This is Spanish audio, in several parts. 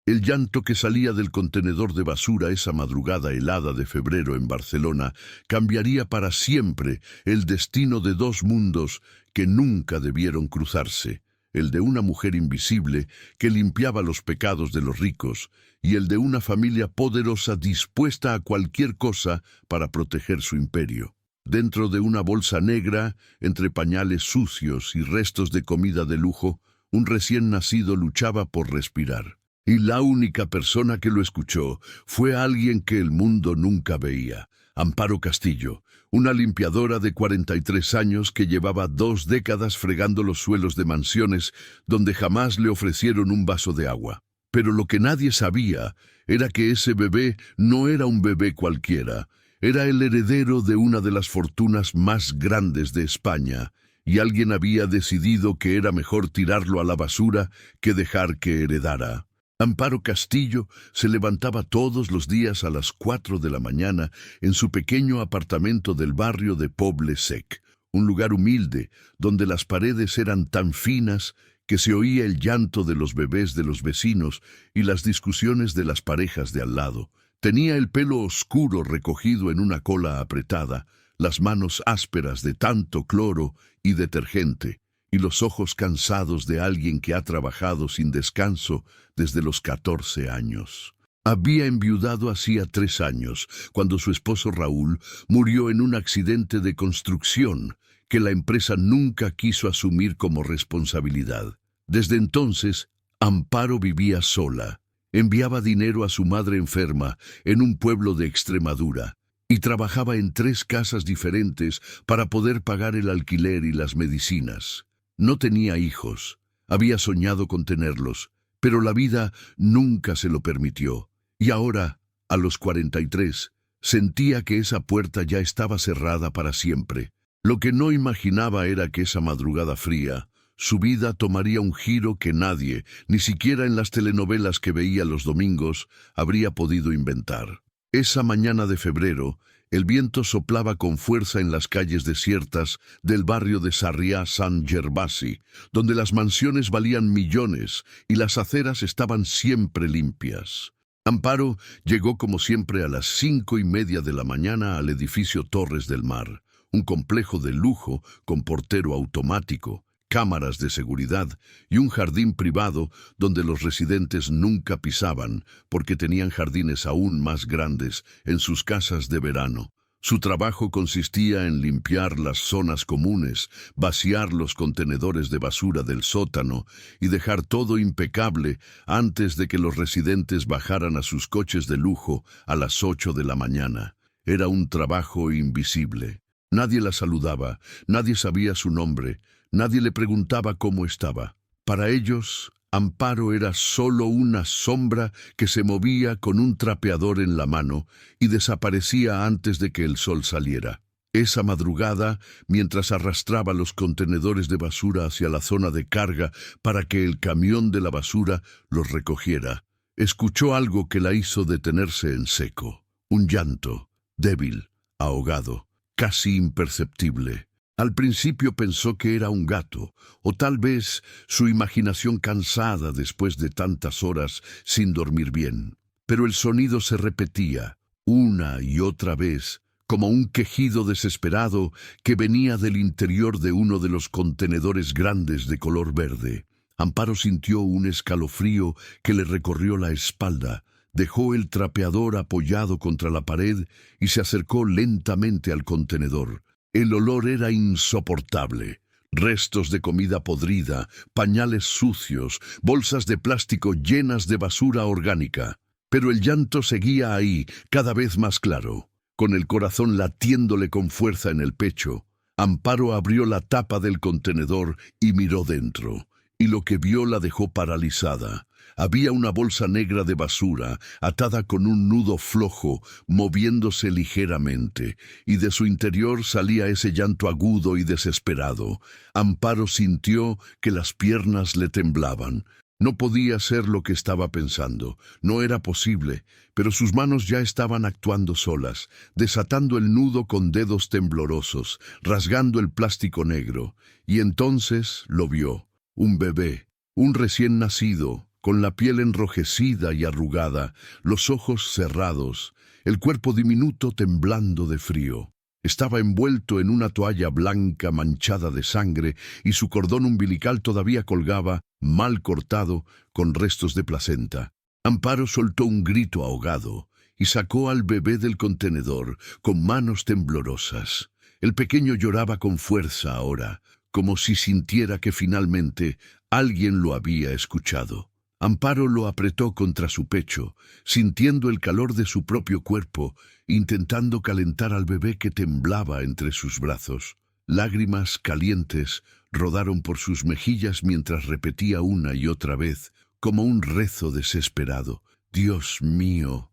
El llanto que salía del contenedor de basura esa madrugada helada de febrero en Barcelona cambiaría para siempre el destino de dos mundos que nunca debieron cruzarse, el de una mujer invisible que limpiaba los pecados de los ricos y el de una familia poderosa dispuesta a cualquier cosa para proteger su imperio. Dentro de una bolsa negra, entre pañales sucios y restos de comida de lujo, un recién nacido luchaba por respirar. Y la única persona que lo escuchó fue alguien que el mundo nunca veía, Amparo Castillo, una limpiadora de 43 años que llevaba 2 décadas fregando los suelos de mansiones donde jamás le ofrecieron un vaso de agua. Pero lo que nadie sabía era que ese bebé no era un bebé cualquiera, era el heredero de una de las fortunas más grandes de España, y alguien había decidido que era mejor tirarlo a la basura que dejar que heredara. Amparo Castillo se levantaba todos los días a las 4 de la mañana en su pequeño apartamento del barrio de Poble Sec, un lugar humilde donde las paredes eran tan finas que se oía el llanto de los bebés de los vecinos y las discusiones de las parejas de al lado. Tenía el pelo oscuro recogido en una cola apretada, las manos ásperas de tanto cloro y detergente, y los ojos cansados de alguien que ha trabajado sin descanso desde los 14 años. Había enviudado hacía 3 años, cuando su esposo Raúl murió en un accidente de construcción que la empresa nunca quiso asumir como responsabilidad. Desde entonces, Amparo vivía sola. Enviaba dinero a su madre enferma en un pueblo de Extremadura y trabajaba en 3 casas diferentes para poder pagar el alquiler y las medicinas. No tenía hijos, había soñado con tenerlos, pero la vida nunca se lo permitió. Y ahora, a los 43, sentía que esa puerta ya estaba cerrada para siempre. Lo que no imaginaba era que esa madrugada fría, su vida tomaría un giro que nadie, ni siquiera en las telenovelas que veía los domingos, habría podido inventar. Esa mañana de febrero, el viento soplaba con fuerza en las calles desiertas del barrio de Sarrià-Sant Gervasi, donde las mansiones valían millones y las aceras estaban siempre limpias. Amparo llegó como siempre a las 5:30 de la mañana al edificio Torres del Mar, un complejo de lujo con portero automático, cámaras de seguridad y un jardín privado donde los residentes nunca pisaban porque tenían jardines aún más grandes en sus casas de verano. Su trabajo consistía en limpiar las zonas comunes, vaciar los contenedores de basura del sótano y dejar todo impecable antes de que los residentes bajaran a sus coches de lujo a las 8 de la mañana. Era un trabajo invisible. Nadie la saludaba, nadie sabía su nombre, nadie le preguntaba cómo estaba. Para ellos, Amparo era solo una sombra que se movía con un trapeador en la mano y desaparecía antes de que el sol saliera. Esa madrugada, mientras arrastraba los contenedores de basura hacia la zona de carga para que el camión de la basura los recogiera, escuchó algo que la hizo detenerse en seco. Un llanto, débil, ahogado, casi imperceptible. Al principio pensó que era un gato, o tal vez su imaginación cansada después de tantas horas sin dormir bien. Pero el sonido se repetía, una y otra vez, como un quejido desesperado que venía del interior de uno de los contenedores grandes de color verde. Amparo sintió un escalofrío que le recorrió la espalda. Dejó el trapeador apoyado contra la pared y se acercó lentamente al contenedor. El olor era insoportable. Restos de comida podrida, pañales sucios, bolsas de plástico llenas de basura orgánica. Pero el llanto seguía ahí, cada vez más claro. Con el corazón latiéndole con fuerza en el pecho, Amparo abrió la tapa del contenedor y miró dentro. Y lo que vio la dejó paralizada. Había una bolsa negra de basura, atada con un nudo flojo, moviéndose ligeramente, y de su interior salía ese llanto agudo y desesperado. Amparo sintió que las piernas le temblaban. No podía ser lo que estaba pensando, no era posible, pero sus manos ya estaban actuando solas, desatando el nudo con dedos temblorosos, rasgando el plástico negro, y entonces lo vio, un bebé, un recién nacido, con la piel enrojecida y arrugada, los ojos cerrados, el cuerpo diminuto temblando de frío. Estaba envuelto en una toalla blanca manchada de sangre y su cordón umbilical todavía colgaba, mal cortado, con restos de placenta. Amparo soltó un grito ahogado y sacó al bebé del contenedor con manos temblorosas. El pequeño lloraba con fuerza ahora, como si sintiera que finalmente alguien lo había escuchado. Amparo lo apretó contra su pecho, sintiendo el calor de su propio cuerpo, intentando calentar al bebé que temblaba entre sus brazos. Lágrimas calientes rodaron por sus mejillas mientras repetía una y otra vez, como un rezo desesperado: Dios mío,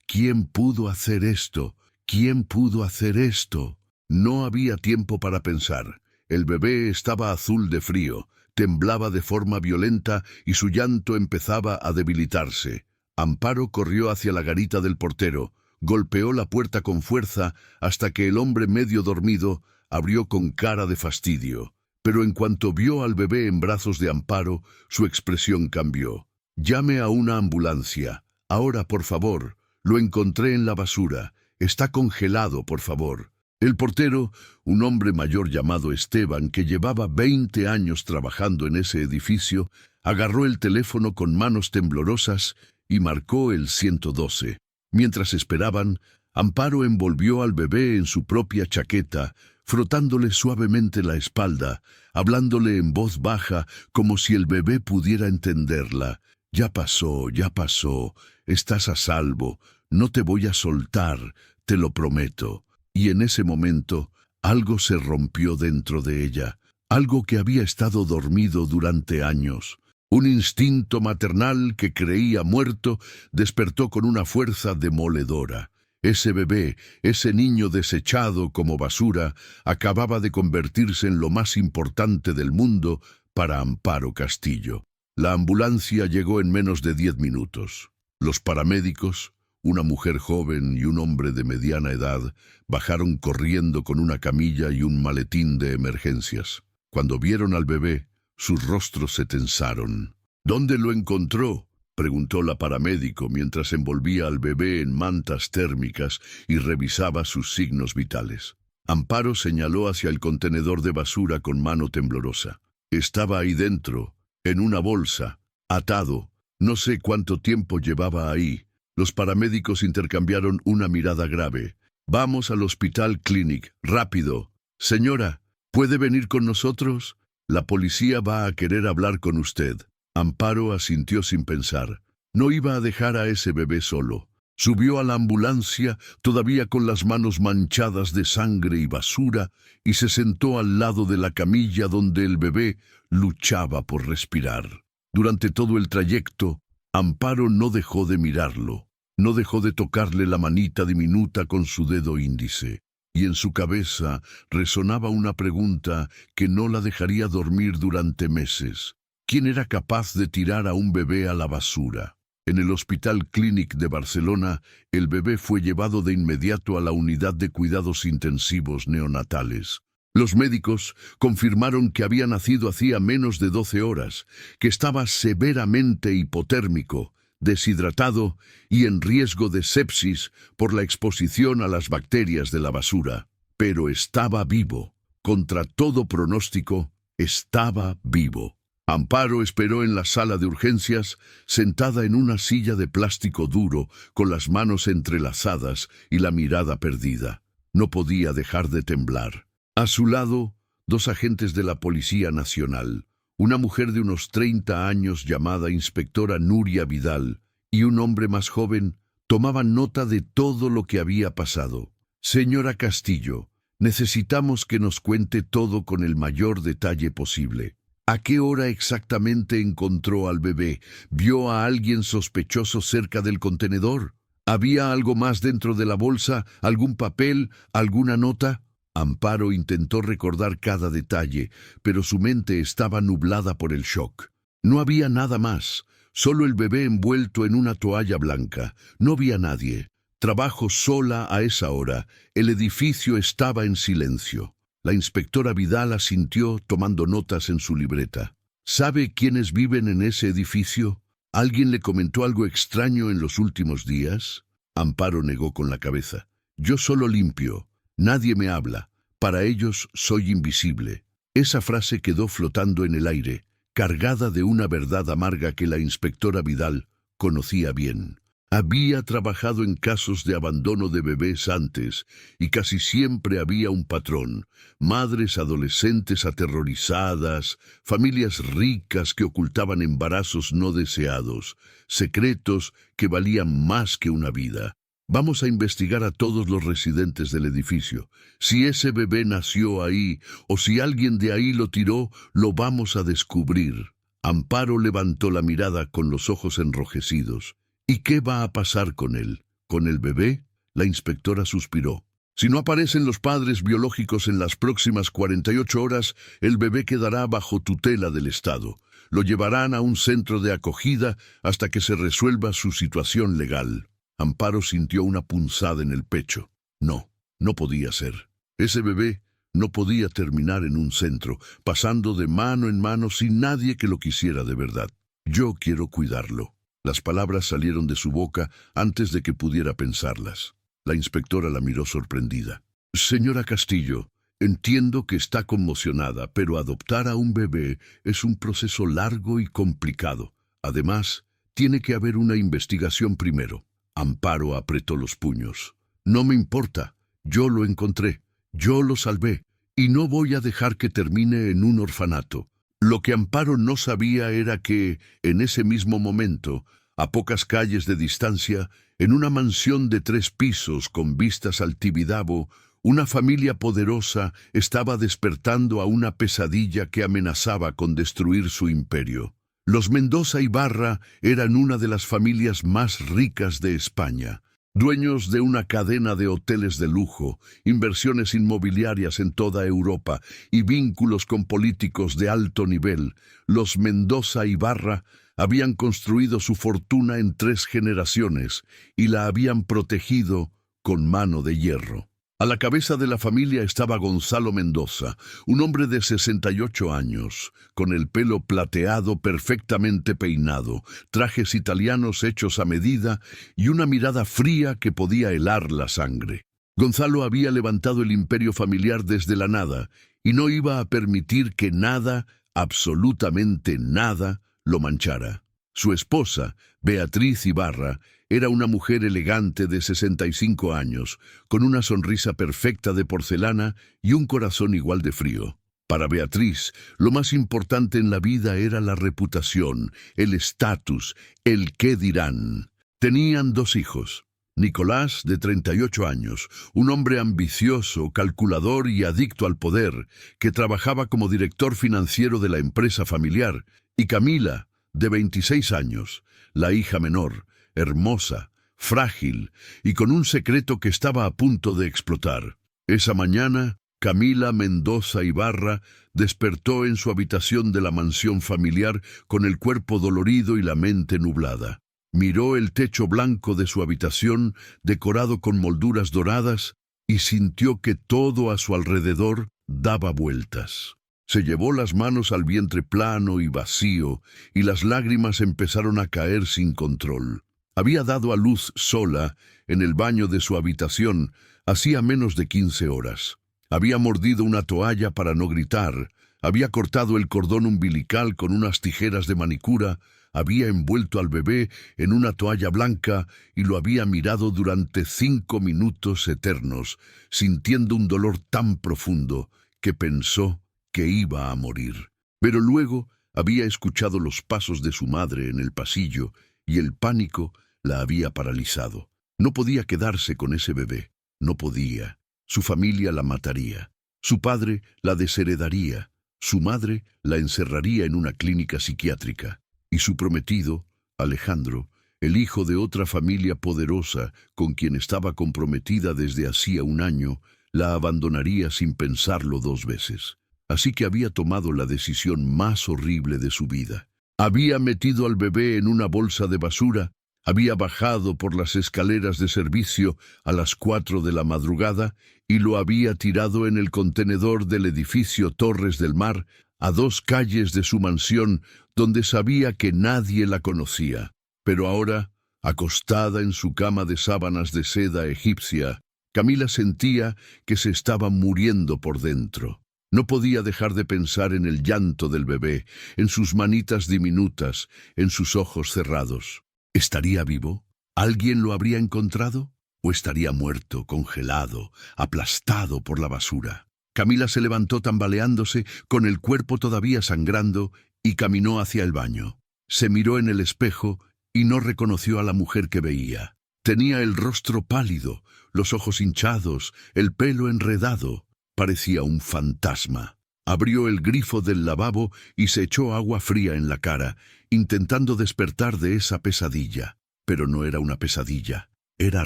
¿quién pudo hacer esto? ¿Quién pudo hacer esto? No había tiempo para pensar. El bebé estaba azul de frío, temblaba de forma violenta y su llanto empezaba a debilitarse. Amparo corrió hacia la garita del portero, golpeó la puerta con fuerza hasta que el hombre medio dormido abrió con cara de fastidio. Pero en cuanto vio al bebé en brazos de Amparo, su expresión cambió. «Llame a una ambulancia. Ahora, por favor. Lo encontré en la basura. Está congelado, por favor». El portero, un hombre mayor llamado Esteban, que llevaba 20 años trabajando en ese edificio, agarró el teléfono con manos temblorosas y marcó el 112. Mientras esperaban, Amparo envolvió al bebé en su propia chaqueta, frotándole suavemente la espalda, hablándole en voz baja como si el bebé pudiera entenderla. Ya pasó, estás a salvo, no te voy a soltar, te lo prometo». Y en ese momento, algo se rompió dentro de ella, algo que había estado dormido durante años. Un instinto maternal que creía muerto despertó con una fuerza demoledora. Ese bebé, ese niño desechado como basura, acababa de convertirse en lo más importante del mundo para Amparo Castillo. La ambulancia llegó en menos de 10 minutos. Los paramédicos, una mujer joven y un hombre de mediana edad, bajaron corriendo con una camilla y un maletín de emergencias. Cuando vieron al bebé, sus rostros se tensaron. «¿Dónde lo encontró?», preguntó la paramédico mientras envolvía al bebé en mantas térmicas y revisaba sus signos vitales. Amparo señaló hacia el contenedor de basura con mano temblorosa. «Estaba ahí dentro, en una bolsa, atado. No sé cuánto tiempo llevaba ahí». Los paramédicos intercambiaron una mirada grave. «Vamos al Hospital Clinic, rápido». «Señora, ¿puede venir con nosotros? La policía va a querer hablar con usted». Amparo asintió sin pensar. No iba a dejar a ese bebé solo. Subió a la ambulancia, todavía con las manos manchadas de sangre y basura, y se sentó al lado de la camilla donde el bebé luchaba por respirar. Durante todo el trayecto, Amparo no dejó de mirarlo, no dejó de tocarle la manita diminuta con su dedo índice, y en su cabeza resonaba una pregunta que no la dejaría dormir durante meses. ¿Quién era capaz de tirar a un bebé a la basura? En el Hospital Clínic de Barcelona, el bebé fue llevado de inmediato a la unidad de cuidados intensivos neonatales. Los médicos confirmaron que había nacido hacía menos de 12 horas, que estaba severamente hipotérmico, deshidratado y en riesgo de sepsis por la exposición a las bacterias de la basura. Pero estaba vivo. Contra todo pronóstico, estaba vivo. Amparo esperó en la sala de urgencias, sentada en una silla de plástico duro, con las manos entrelazadas y la mirada perdida. No podía dejar de temblar. A su lado, 2 agentes de la Policía Nacional, una mujer de unos 30 años llamada inspectora Nuria Vidal y un hombre más joven, tomaban nota de todo lo que había pasado. «Señora Castillo, necesitamos que nos cuente todo con el mayor detalle posible. ¿A qué hora exactamente encontró al bebé? ¿Vio a alguien sospechoso cerca del contenedor? ¿Había algo más dentro de la bolsa? ¿Algún papel? ¿Alguna nota?» Amparo intentó recordar cada detalle, pero su mente estaba nublada por el shock. No había nada más, solo el bebé envuelto en una toalla blanca. No había nadie. Trabajó sola a esa hora. El edificio estaba en silencio. La inspectora Vidal asintió tomando notas en su libreta. ¿Sabe quiénes viven en ese edificio? ¿Alguien le comentó algo extraño en los últimos días? Amparo negó con la cabeza. Yo solo limpio. Nadie me habla. Para ellos soy invisible. Esa frase quedó flotando en el aire, cargada de una verdad amarga que la inspectora Vidal conocía bien. Había trabajado en casos de abandono de bebés antes, y casi siempre había un patrón: madres adolescentes aterrorizadas, familias ricas que ocultaban embarazos no deseados, secretos que valían más que una vida. Vamos a investigar a todos los residentes del edificio. Si ese bebé nació ahí, o si alguien de ahí lo tiró, lo vamos a descubrir. Amparo levantó la mirada con los ojos enrojecidos. ¿Y qué va a pasar con él? ¿Con el bebé? La inspectora suspiró. Si no aparecen los padres biológicos en las próximas 48 horas, el bebé quedará bajo tutela del Estado. Lo llevarán a un centro de acogida hasta que se resuelva su situación legal. Amparo sintió una punzada en el pecho. No, no podía ser. Ese bebé no podía terminar en un centro, pasando de mano en mano sin nadie que lo quisiera de verdad. Yo quiero cuidarlo. Las palabras salieron de su boca antes de que pudiera pensarlas. La inspectora la miró sorprendida. Señora Castillo, entiendo que está conmocionada, pero adoptar a un bebé es un proceso largo y complicado. Además, tiene que haber una investigación primero. Amparo apretó los puños. No me importa. Yo lo encontré. Yo lo salvé. Y no voy a dejar que termine en un orfanato. Lo que Amparo no sabía era que, en ese mismo momento, a pocas calles de distancia, en una mansión de 3 pisos con vistas al Tibidabo, una familia poderosa estaba despertando a una pesadilla que amenazaba con destruir su imperio. Los Mendoza Ibarra eran una de las familias más ricas de España, dueños de una cadena de hoteles de lujo, inversiones inmobiliarias en toda Europa y vínculos con políticos de alto nivel. Los Mendoza Ibarra habían construido su fortuna en 3 generaciones y la habían protegido con mano de hierro. A la cabeza de la familia estaba Gonzalo Mendoza, un hombre de 68 años, con el pelo plateado perfectamente peinado, trajes italianos hechos a medida y una mirada fría que podía helar la sangre. Gonzalo había levantado el imperio familiar desde la nada y no iba a permitir que nada, absolutamente nada, lo manchara. Su esposa, Beatriz Ibarra, era una mujer elegante de 65 años, con una sonrisa perfecta de porcelana y un corazón igual de frío. Para Beatriz, lo más importante en la vida era la reputación, el estatus, el qué dirán. Tenían 2 hijos. Nicolás, de 38 años, un hombre ambicioso, calculador y adicto al poder, que trabajaba como director financiero de la empresa familiar, y Camila, de 26 años, la hija menor, hermosa, frágil y con un secreto que estaba a punto de explotar. Esa mañana, Camila Mendoza Ibarra despertó en su habitación de la mansión familiar con el cuerpo dolorido y la mente nublada. Miró el techo blanco de su habitación, decorado con molduras doradas, y sintió que todo a su alrededor daba vueltas. Se llevó las manos al vientre plano y vacío, y las lágrimas empezaron a caer sin control. Había dado a luz sola, en el baño de su habitación, hacía menos de 15 horas. Había mordido una toalla para no gritar, había cortado el cordón umbilical con unas tijeras de manicura, había envuelto al bebé en una toalla blanca y lo había mirado durante 5 minutos eternos, sintiendo un dolor tan profundo que pensó que iba a morir. Pero luego había escuchado los pasos de su madre en el pasillo y el pánico la había paralizado. No podía quedarse con ese bebé. No podía. Su familia la mataría. Su padre la desheredaría. Su madre la encerraría en una clínica psiquiátrica. Y su prometido, Alejandro, el hijo de otra familia poderosa con quien estaba comprometida desde hacía 1 año, la abandonaría sin pensarlo 2 veces. Así que había tomado la decisión más horrible de su vida. Había metido al bebé en una bolsa de basura, había bajado por las escaleras de servicio a las 4 de la madrugada y lo había tirado en el contenedor del edificio Torres del Mar a 2 calles de su mansión donde sabía que nadie la conocía. Pero ahora, acostada en su cama de sábanas de seda egipcia, Camila sentía que se estaba muriendo por dentro. No podía dejar de pensar en el llanto del bebé, en sus manitas diminutas, en sus ojos cerrados. ¿Estaría vivo? ¿Alguien lo habría encontrado? ¿O estaría muerto, congelado, aplastado por la basura? Camila se levantó tambaleándose, con el cuerpo todavía sangrando, y caminó hacia el baño. Se miró en el espejo y no reconoció a la mujer que veía. Tenía el rostro pálido, los ojos hinchados, el pelo enredado. Parecía un fantasma. Abrió el grifo del lavabo y se echó agua fría en la cara, intentando despertar de esa pesadilla. Pero no era una pesadilla, era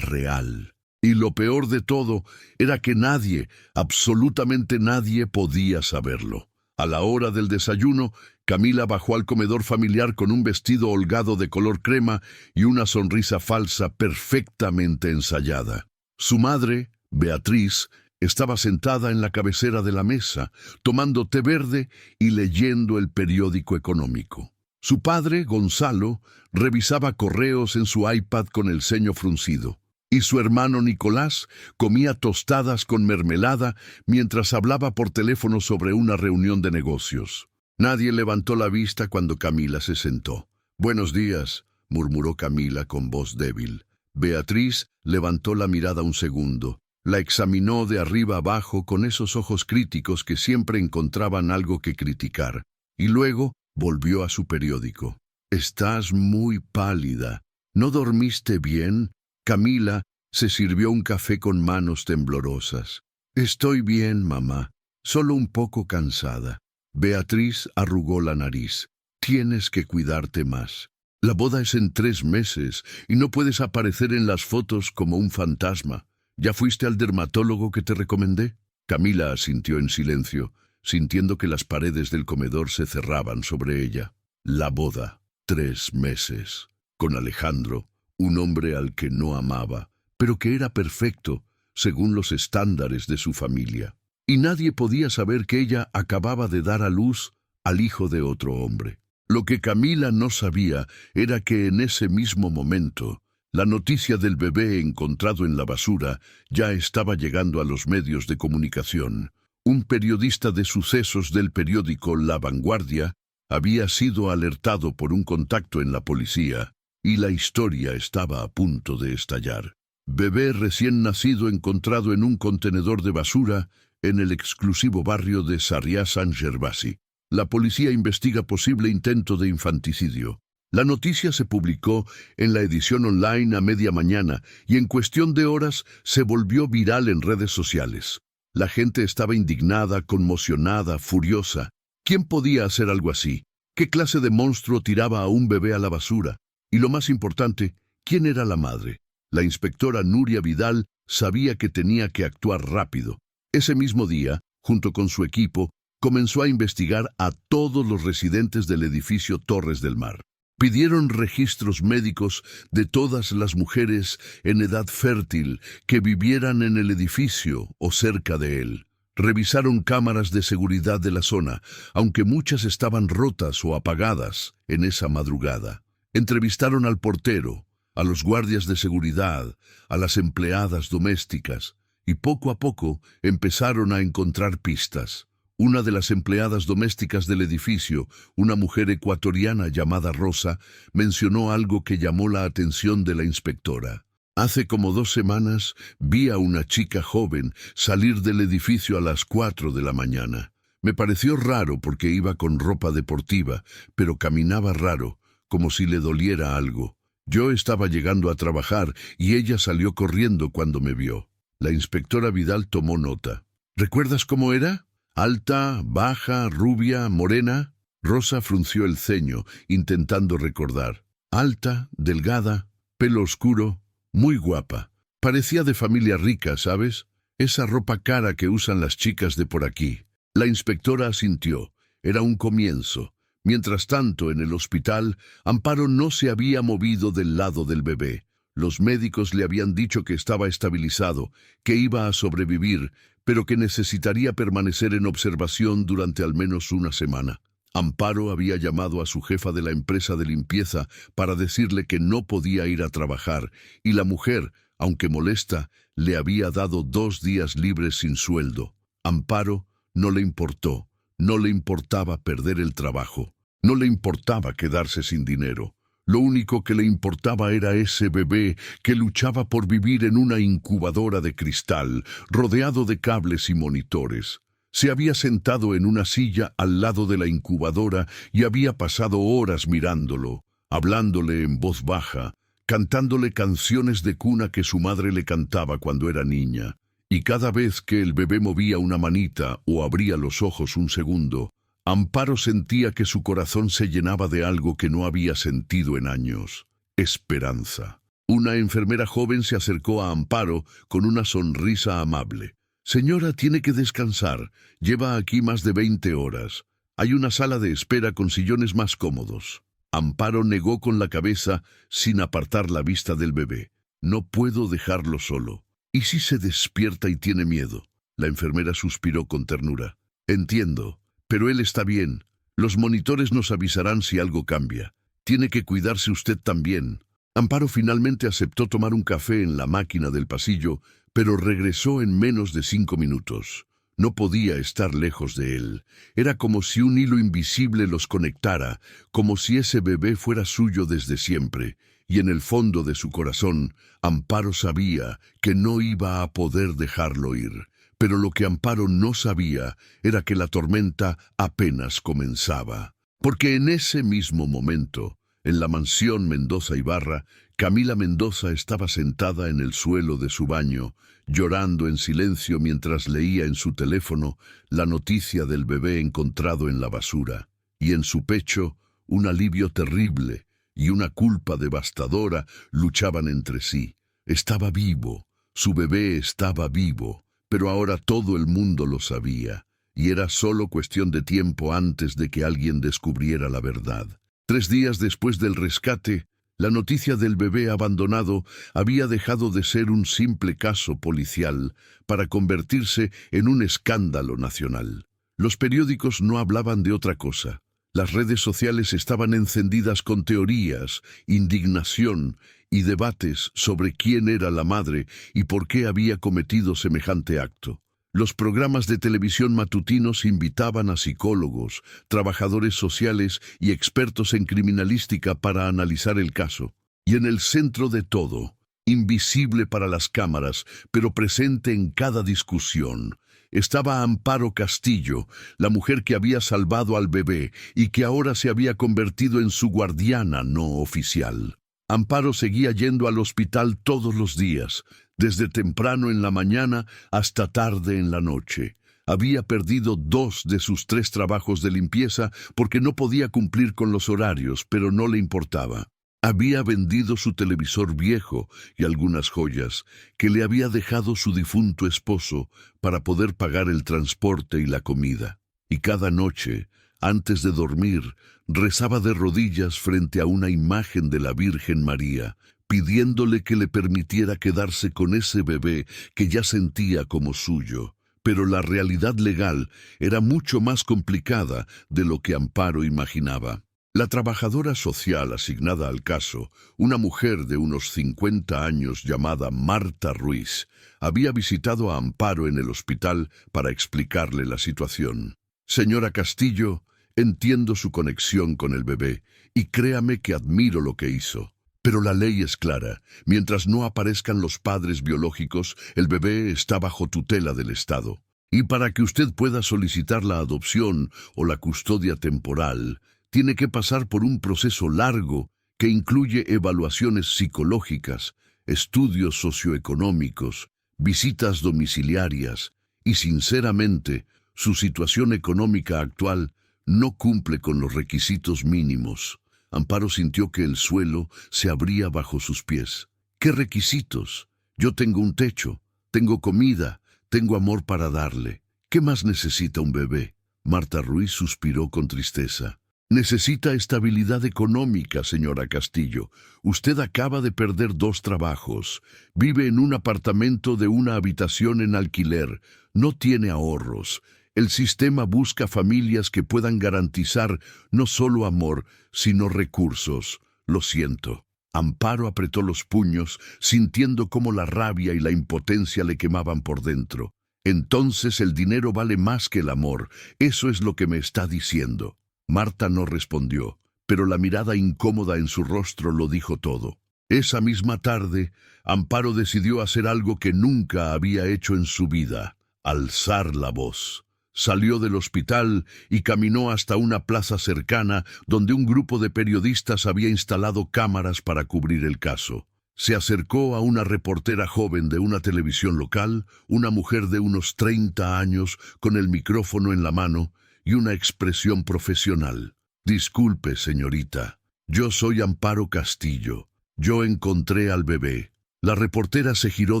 real. Y lo peor de todo era que nadie, absolutamente nadie, podía saberlo. A la hora del desayuno, Camila bajó al comedor familiar con un vestido holgado de color crema y una sonrisa falsa perfectamente ensayada. Su madre, Beatriz, estaba sentada en la cabecera de la mesa, tomando té verde y leyendo el periódico económico. Su padre, Gonzalo, revisaba correos en su iPad con el ceño fruncido. Y su hermano Nicolás comía tostadas con mermelada mientras hablaba por teléfono sobre una reunión de negocios. Nadie levantó la vista cuando Camila se sentó. «Buenos días», murmuró Camila con voz débil. Beatriz levantó la mirada un segundo. La examinó de arriba abajo con esos ojos críticos que siempre encontraban algo que criticar. Y luego volvió a su periódico. «Estás muy pálida. ¿No dormiste bien?» Camila se sirvió un café con manos temblorosas. «Estoy bien, mamá, solo un poco cansada». Beatriz arrugó la nariz. «Tienes que cuidarte más. La boda es en 3 meses y no puedes aparecer en las fotos como un fantasma. ¿Ya fuiste al dermatólogo que te recomendé?» Camila asintió en silencio, sintiendo que las paredes del comedor se cerraban sobre ella. La boda, 3 meses, con Alejandro, un hombre al que no amaba, pero que era perfecto, según los estándares de su familia. Y nadie podía saber que ella acababa de dar a luz al hijo de otro hombre. Lo que Camila no sabía era que en ese mismo momento, la noticia del bebé encontrado en la basura ya estaba llegando a los medios de comunicación. Un periodista de sucesos del periódico La Vanguardia había sido alertado por un contacto en la policía, y la historia estaba a punto de estallar. Bebé recién nacido encontrado en un contenedor de basura en el exclusivo barrio de Sarriá-Sant Gervasi. La policía investiga posible intento de infanticidio. La noticia se publicó en la edición online a media mañana y en cuestión de horas se volvió viral en redes sociales. La gente estaba indignada, conmocionada, furiosa. ¿Quién podía hacer algo así? ¿Qué clase de monstruo tiraba a un bebé a la basura? Y lo más importante, ¿quién era la madre? La inspectora Nuria Vidal sabía que tenía que actuar rápido. Ese mismo día, junto con su equipo, comenzó a investigar a todos los residentes del edificio Torres del Mar. Pidieron registros médicos de todas las mujeres en edad fértil que vivieran en el edificio o cerca de él. Revisaron cámaras de seguridad de la zona, aunque muchas estaban rotas o apagadas en esa madrugada. Entrevistaron al portero, a los guardias de seguridad, a las empleadas domésticas, y poco a poco empezaron a encontrar pistas. Una de las empleadas domésticas del edificio, una mujer ecuatoriana llamada Rosa, mencionó algo que llamó la atención de la inspectora. «Hace como 2 semanas vi a una chica joven salir del edificio a las 4 de la mañana. Me pareció raro porque iba con ropa deportiva, pero caminaba raro, como si le doliera algo. Yo estaba llegando a trabajar y ella salió corriendo cuando me vio». La inspectora Vidal tomó nota. «¿Recuerdas cómo era? ¿Alta, baja, rubia, morena?» Rosa frunció el ceño, intentando recordar. «Alta, delgada, pelo oscuro, muy guapa. Parecía de familia rica, ¿sabes? Esa ropa cara que usan las chicas de por aquí». La inspectora asintió. Era un comienzo. Mientras tanto, en el hospital, Amparo no se había movido del lado del bebé. Los médicos le habían dicho que estaba estabilizado, que iba a sobrevivir, pero que necesitaría permanecer en observación durante al menos una semana. Amparo había llamado a su jefa de la empresa de limpieza para decirle que no podía ir a trabajar, y la mujer, aunque molesta, le había dado 2 días libres sin sueldo. Amparo no le importó, no le importaba perder el trabajo, no le importaba quedarse sin dinero. Lo único que le importaba era ese bebé que luchaba por vivir en una incubadora de cristal, rodeado de cables y monitores. Se había sentado en una silla al lado de la incubadora y había pasado horas mirándolo, hablándole en voz baja, cantándole canciones de cuna que su madre le cantaba cuando era niña. Y cada vez que el bebé movía una manita o abría los ojos un segundo, Amparo sentía que su corazón se llenaba de algo que no había sentido en años: esperanza. Una enfermera joven se acercó a Amparo con una sonrisa amable. «Señora, tiene que descansar. Lleva aquí más de 20 horas. Hay una sala de espera con sillones más cómodos». Amparo negó con la cabeza sin apartar la vista del bebé. «No puedo dejarlo solo. ¿Y si se despierta y tiene miedo?». La enfermera suspiró con ternura. «Entiendo, pero él está bien. Los monitores nos avisarán si algo cambia. Tiene que cuidarse usted también». Amparo finalmente aceptó tomar un café en la máquina del pasillo, pero regresó en menos de 5 minutos. No podía estar lejos de él. Era como si un hilo invisible los conectara, como si ese bebé fuera suyo desde siempre. Y en el fondo de su corazón, Amparo sabía que no iba a poder dejarlo ir. Pero lo que Amparo no sabía era que la tormenta apenas comenzaba. Porque en ese mismo momento, en la mansión Mendoza Ibarra, Camila Mendoza estaba sentada en el suelo de su baño, llorando en silencio mientras leía en su teléfono la noticia del bebé encontrado en la basura. Y en su pecho, un alivio terrible y una culpa devastadora luchaban entre sí. Estaba vivo, su bebé estaba vivo, pero ahora todo el mundo lo sabía, y era solo cuestión de tiempo antes de que alguien descubriera la verdad. 3 días después del rescate, la noticia del bebé abandonado había dejado de ser un simple caso policial para convertirse en un escándalo nacional. Los periódicos no hablaban de otra cosa. Las redes sociales estaban encendidas con teorías, indignación y debates sobre quién era la madre y por qué había cometido semejante acto. Los programas de televisión matutinos invitaban a psicólogos, trabajadores sociales y expertos en criminalística para analizar el caso. Y en el centro de todo, invisible para las cámaras, pero presente en cada discusión, estaba Amparo Castillo, la mujer que había salvado al bebé y que ahora se había convertido en su guardiana no oficial. Amparo seguía yendo al hospital todos los días, desde temprano en la mañana hasta tarde en la noche. Había perdido 2 de sus 3 trabajos de limpieza porque no podía cumplir con los horarios, pero no le importaba. Había vendido su televisor viejo y algunas joyas que le había dejado su difunto esposo para poder pagar el transporte y la comida. Y cada noche, antes de dormir, rezaba de rodillas frente a una imagen de la Virgen María, pidiéndole que le permitiera quedarse con ese bebé que ya sentía como suyo. Pero la realidad legal era mucho más complicada de lo que Amparo imaginaba. La trabajadora social asignada al caso, una mujer de unos 50 años llamada Marta Ruiz, había visitado a Amparo en el hospital para explicarle la situación. «Señora Castillo, entiendo su conexión con el bebé y créame que admiro lo que hizo. Pero la ley es clara. Mientras no aparezcan los padres biológicos, el bebé está bajo tutela del Estado. Y para que usted pueda solicitar la adopción o la custodia temporal, tiene que pasar por un proceso largo que incluye evaluaciones psicológicas, estudios socioeconómicos, visitas domiciliarias y, sinceramente, su situación económica actual no cumple con los requisitos mínimos». Amparo sintió que el suelo se abría bajo sus pies. «¿Qué requisitos? Yo tengo un techo, tengo comida, tengo amor para darle. ¿Qué más necesita un bebé?». Marta Ruiz suspiró con tristeza. Necesita estabilidad económica, señora Castillo. Usted acaba de perder 2 trabajos. Vive en un apartamento de una habitación en alquiler. No tiene ahorros. El sistema busca familias que puedan garantizar no solo amor, sino recursos. Lo siento. Amparo apretó los puños, sintiendo cómo la rabia y la impotencia le quemaban por dentro. Entonces el dinero vale más que el amor. Eso es lo que me está diciendo. Marta no respondió, pero la mirada incómoda en su rostro lo dijo todo. Esa misma tarde, Amparo decidió hacer algo que nunca había hecho en su vida: alzar la voz. Salió del hospital y caminó hasta una plaza cercana donde un grupo de periodistas había instalado cámaras para cubrir el caso. Se acercó a una reportera joven de una televisión local, una mujer de unos 30 años, con el micrófono en la mano y una expresión profesional. «Disculpe, señorita. Yo soy Amparo Castillo. Yo encontré al bebé». La reportera se giró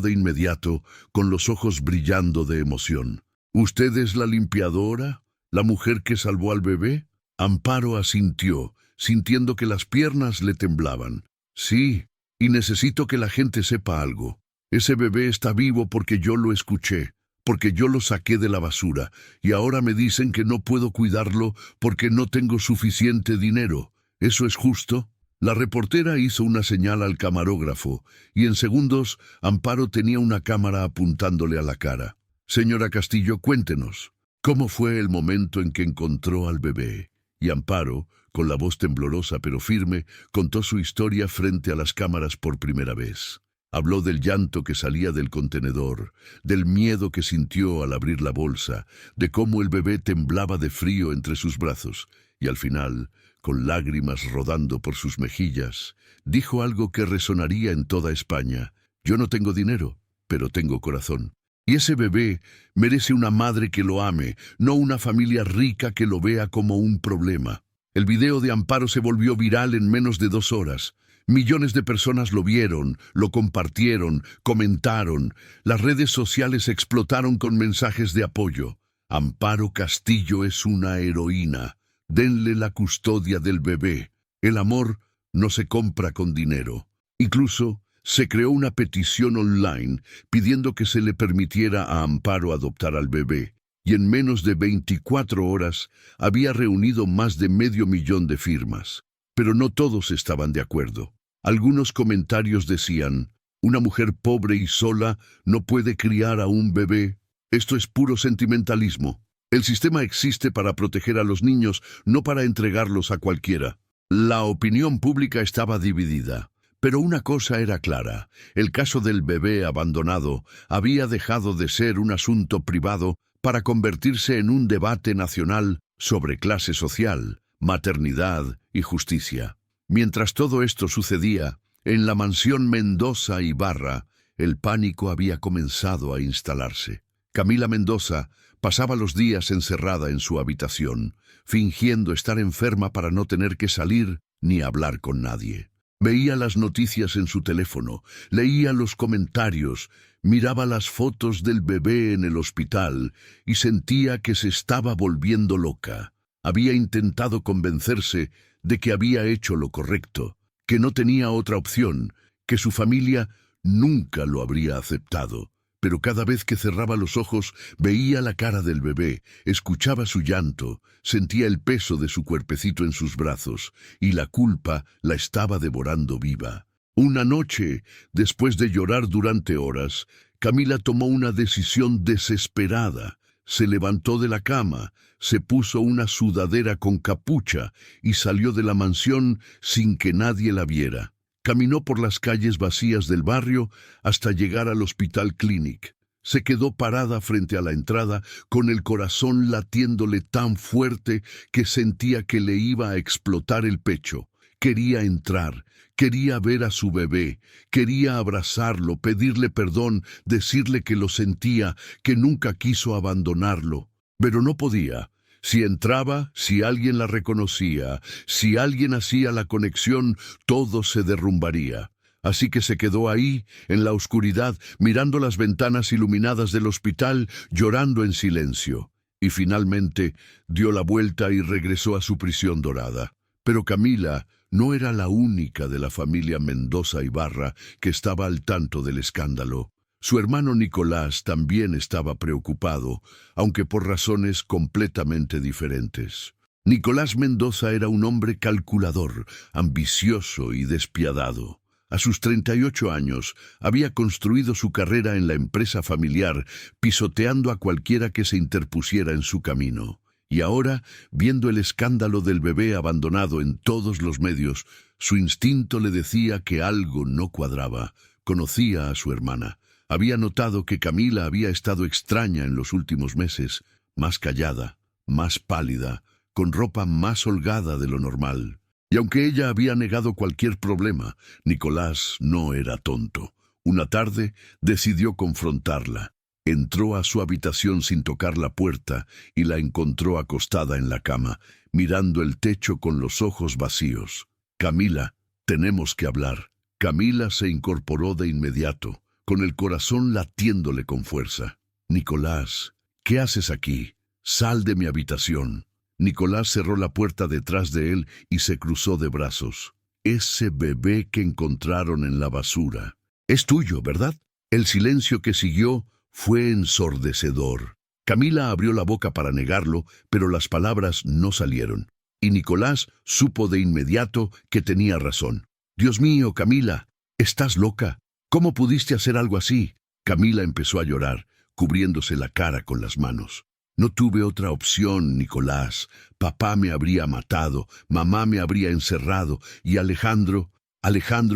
de inmediato, con los ojos brillando de emoción. «¿Usted es la limpiadora? ¿La mujer que salvó al bebé?» Amparo asintió, sintiendo que las piernas le temblaban. «Sí, y necesito que la gente sepa algo. Ese bebé está vivo porque yo lo escuché, porque yo lo saqué de la basura, y ahora me dicen que no puedo cuidarlo porque no tengo suficiente dinero. ¿Eso es justo?» La reportera hizo una señal al camarógrafo, y en segundos Amparo tenía una cámara apuntándole a la cara. «Señora Castillo, cuéntenos, ¿cómo fue el momento en que encontró al bebé?» Y Amparo, con la voz temblorosa pero firme, contó su historia frente a las cámaras por primera vez. Habló del llanto que salía del contenedor, del miedo que sintió al abrir la bolsa, de cómo el bebé temblaba de frío entre sus brazos, y al final, con lágrimas rodando por sus mejillas, dijo algo que resonaría en toda España: «Yo no tengo dinero, pero tengo corazón. Y ese bebé merece una madre que lo ame, no una familia rica que lo vea como un problema». El video de Amparo se volvió viral en menos de 2 horas. Millones de personas lo vieron, lo compartieron, comentaron. Las redes sociales explotaron con mensajes de apoyo. «Amparo Castillo es una heroína. Denle la custodia del bebé. El amor no se compra con dinero». Incluso se creó una petición online pidiendo que se le permitiera a Amparo adoptar al bebé, y en menos de 24 horas había reunido más de 500.000 de firmas. Pero no todos estaban de acuerdo. Algunos comentarios decían: «Una mujer pobre y sola no puede criar a un bebé. Esto es puro sentimentalismo. El sistema existe para proteger a los niños, no para entregarlos a cualquiera». La opinión pública estaba dividida. Pero una cosa era clara: el caso del bebé abandonado había dejado de ser un asunto privado para convertirse en un debate nacional sobre clase social, maternidad y justicia. Mientras todo esto sucedía, en la mansión Mendoza Ibarra, el pánico había comenzado a instalarse. Camila Mendoza pasaba los días encerrada en su habitación, fingiendo estar enferma para no tener que salir ni hablar con nadie. Veía las noticias en su teléfono, leía los comentarios, miraba las fotos del bebé en el hospital y sentía que se estaba volviendo loca. Había intentado convencerse de que había hecho lo correcto, que no tenía otra opción, que su familia nunca lo habría aceptado. Pero cada vez que cerraba los ojos veía la cara del bebé, escuchaba su llanto, sentía el peso de su cuerpecito en sus brazos, y la culpa la estaba devorando viva. Una noche, después de llorar durante horas, Camila tomó una decisión desesperada. Se levantó de la cama, se puso una sudadera con capucha y salió de la mansión sin que nadie la viera. Caminó por las calles vacías del barrio hasta llegar al Hospital Clínic. Se quedó parada frente a la entrada, con el corazón latiéndole tan fuerte que sentía que le iba a explotar el pecho. Quería entrar, quería ver a su bebé, quería abrazarlo, pedirle perdón, decirle que lo sentía, que nunca quiso abandonarlo. Pero no podía. Si entraba, si alguien la reconocía, si alguien hacía la conexión, todo se derrumbaría. Así que se quedó ahí, en la oscuridad, mirando las ventanas iluminadas del hospital, llorando en silencio. y finalmente dio la vuelta y regresó a su prisión dorada. Pero Camila no era la única de la familia Mendoza Ibarra que estaba al tanto del escándalo. Su hermano Nicolás también estaba preocupado, aunque por razones completamente diferentes. Nicolás Mendoza era un hombre calculador, ambicioso y despiadado. A sus 38 años había construido su carrera en la empresa familiar, pisoteando a cualquiera que se interpusiera en su camino. Y ahora, viendo el escándalo del bebé abandonado en todos los medios, su instinto le decía que algo no cuadraba. Conocía a su hermana. Había notado que Camila había estado extraña en los últimos meses, más callada, más pálida, con ropa más holgada de lo normal. Y aunque ella había negado cualquier problema, Nicolás no era tonto. Una tarde decidió confrontarla. Entró a su habitación sin tocar la puerta y la encontró acostada en la cama, mirando el techo con los ojos vacíos. «Camila, tenemos que hablar». Camila se incorporó de inmediato, con el corazón latiéndole con fuerza. «Nicolás, ¿qué haces aquí? Sal de mi habitación». Nicolás cerró la puerta detrás de él y se cruzó de brazos. «Ese bebé que encontraron en la basura. Es tuyo, ¿verdad?» El silencio que siguió fue ensordecedor. Camila abrió la boca para negarlo, pero las palabras no salieron. Y Nicolás supo de inmediato que tenía razón. «Dios mío, Camila, ¿estás loca? ¿Cómo pudiste hacer algo así?» Camila empezó a llorar, cubriéndose la cara con las manos. «No tuve otra opción, Nicolás. Papá me habría matado, mamá me habría encerrado y Alejandro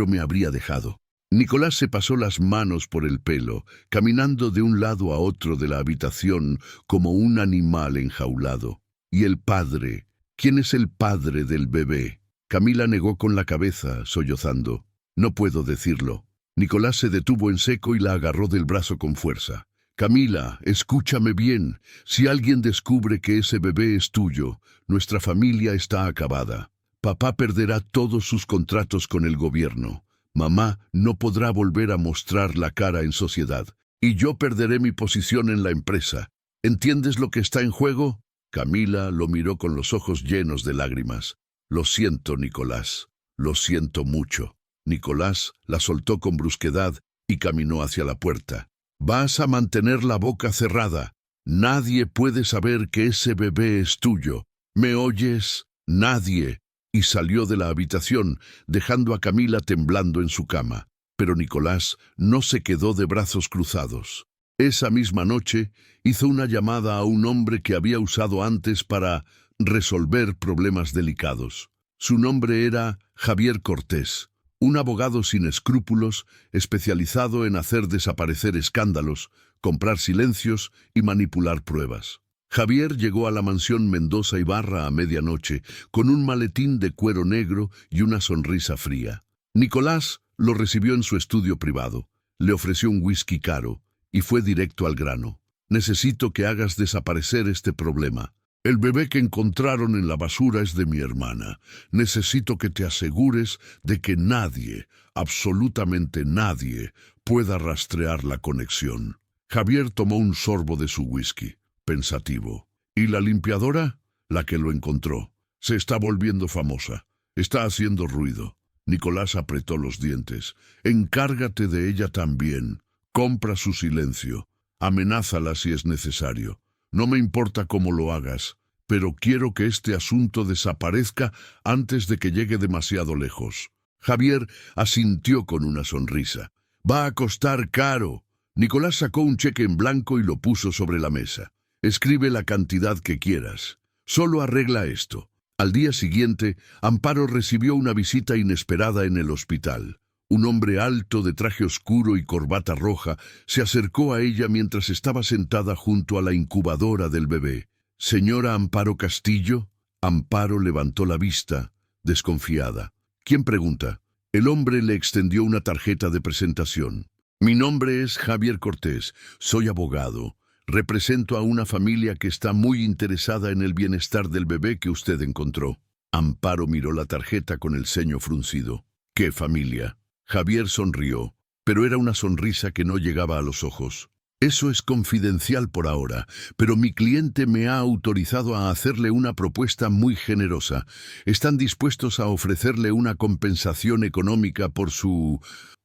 me habría dejado». Nicolás se pasó las manos por el pelo, caminando de un lado a otro de la habitación como un animal enjaulado. «¿Y el padre? ¿Quién es el padre del bebé?» Camila negó con la cabeza, sollozando. «No puedo decirlo». Nicolás se detuvo en seco y la agarró del brazo con fuerza. «Camila, escúchame bien. Si alguien descubre que ese bebé es tuyo, nuestra familia está acabada. Papá perderá todos sus contratos con el gobierno. Mamá no podrá volver a mostrar la cara en sociedad. Y yo perderé mi posición en la empresa. ¿Entiendes lo que está en juego?» Camila lo miró con los ojos llenos de lágrimas. «Lo siento, Nicolás. Lo siento mucho». Nicolás la soltó con brusquedad y caminó hacia la puerta. «Vas a mantener la boca cerrada. Nadie puede saber que ese bebé es tuyo. ¿Me oyes? Nadie». Y salió de la habitación, dejando a Camila temblando en su cama. Pero Nicolás no se quedó de brazos cruzados. Esa misma noche hizo una llamada a un hombre que había usado antes para resolver problemas delicados. Su nombre era Javier Cortés, un abogado sin escrúpulos, especializado en hacer desaparecer escándalos, comprar silencios y manipular pruebas. Javier llegó a la mansión Mendoza Ibarra a medianoche, con un maletín de cuero negro y una sonrisa fría. Nicolás lo recibió en su estudio privado, le ofreció un whisky caro y fue directo al grano. «Necesito que hagas desaparecer este problema. El bebé que encontraron en la basura es de mi hermana. Necesito que te asegures de que nadie, absolutamente nadie, pueda rastrear la conexión». Javier tomó un sorbo de su whisky, pensativo. «¿Y la limpiadora?» «La que lo encontró. Se está volviendo famosa. Está haciendo ruido». Nicolás apretó los dientes. «Encárgate de ella también. Compra su silencio. Amenázala si es necesario. No me importa cómo lo hagas, pero quiero que este asunto desaparezca antes de que llegue demasiado lejos». Javier asintió con una sonrisa. «Va a costar caro». Nicolás sacó un cheque en blanco y lo puso sobre la mesa. «Escribe la cantidad que quieras. Solo arregla esto». Al día siguiente, Amparo recibió una visita inesperada en el hospital. Un hombre alto de traje oscuro y corbata roja se acercó a ella mientras estaba sentada junto a la incubadora del bebé. «¿Señora Amparo Castillo?» Amparo levantó la vista, desconfiada. «¿Quién pregunta?» El hombre le extendió una tarjeta de presentación. «Mi nombre es Javier Cortés. Soy abogado. Represento a una familia que está muy interesada en el bienestar del bebé que usted encontró». Amparo miró la tarjeta con el ceño fruncido. «¿Qué familia?» Javier sonrió, pero era una sonrisa que no llegaba a los ojos. Eso es confidencial por ahora, pero mi cliente me ha autorizado a hacerle una propuesta muy generosa. Están dispuestos a ofrecerle una compensación económica por su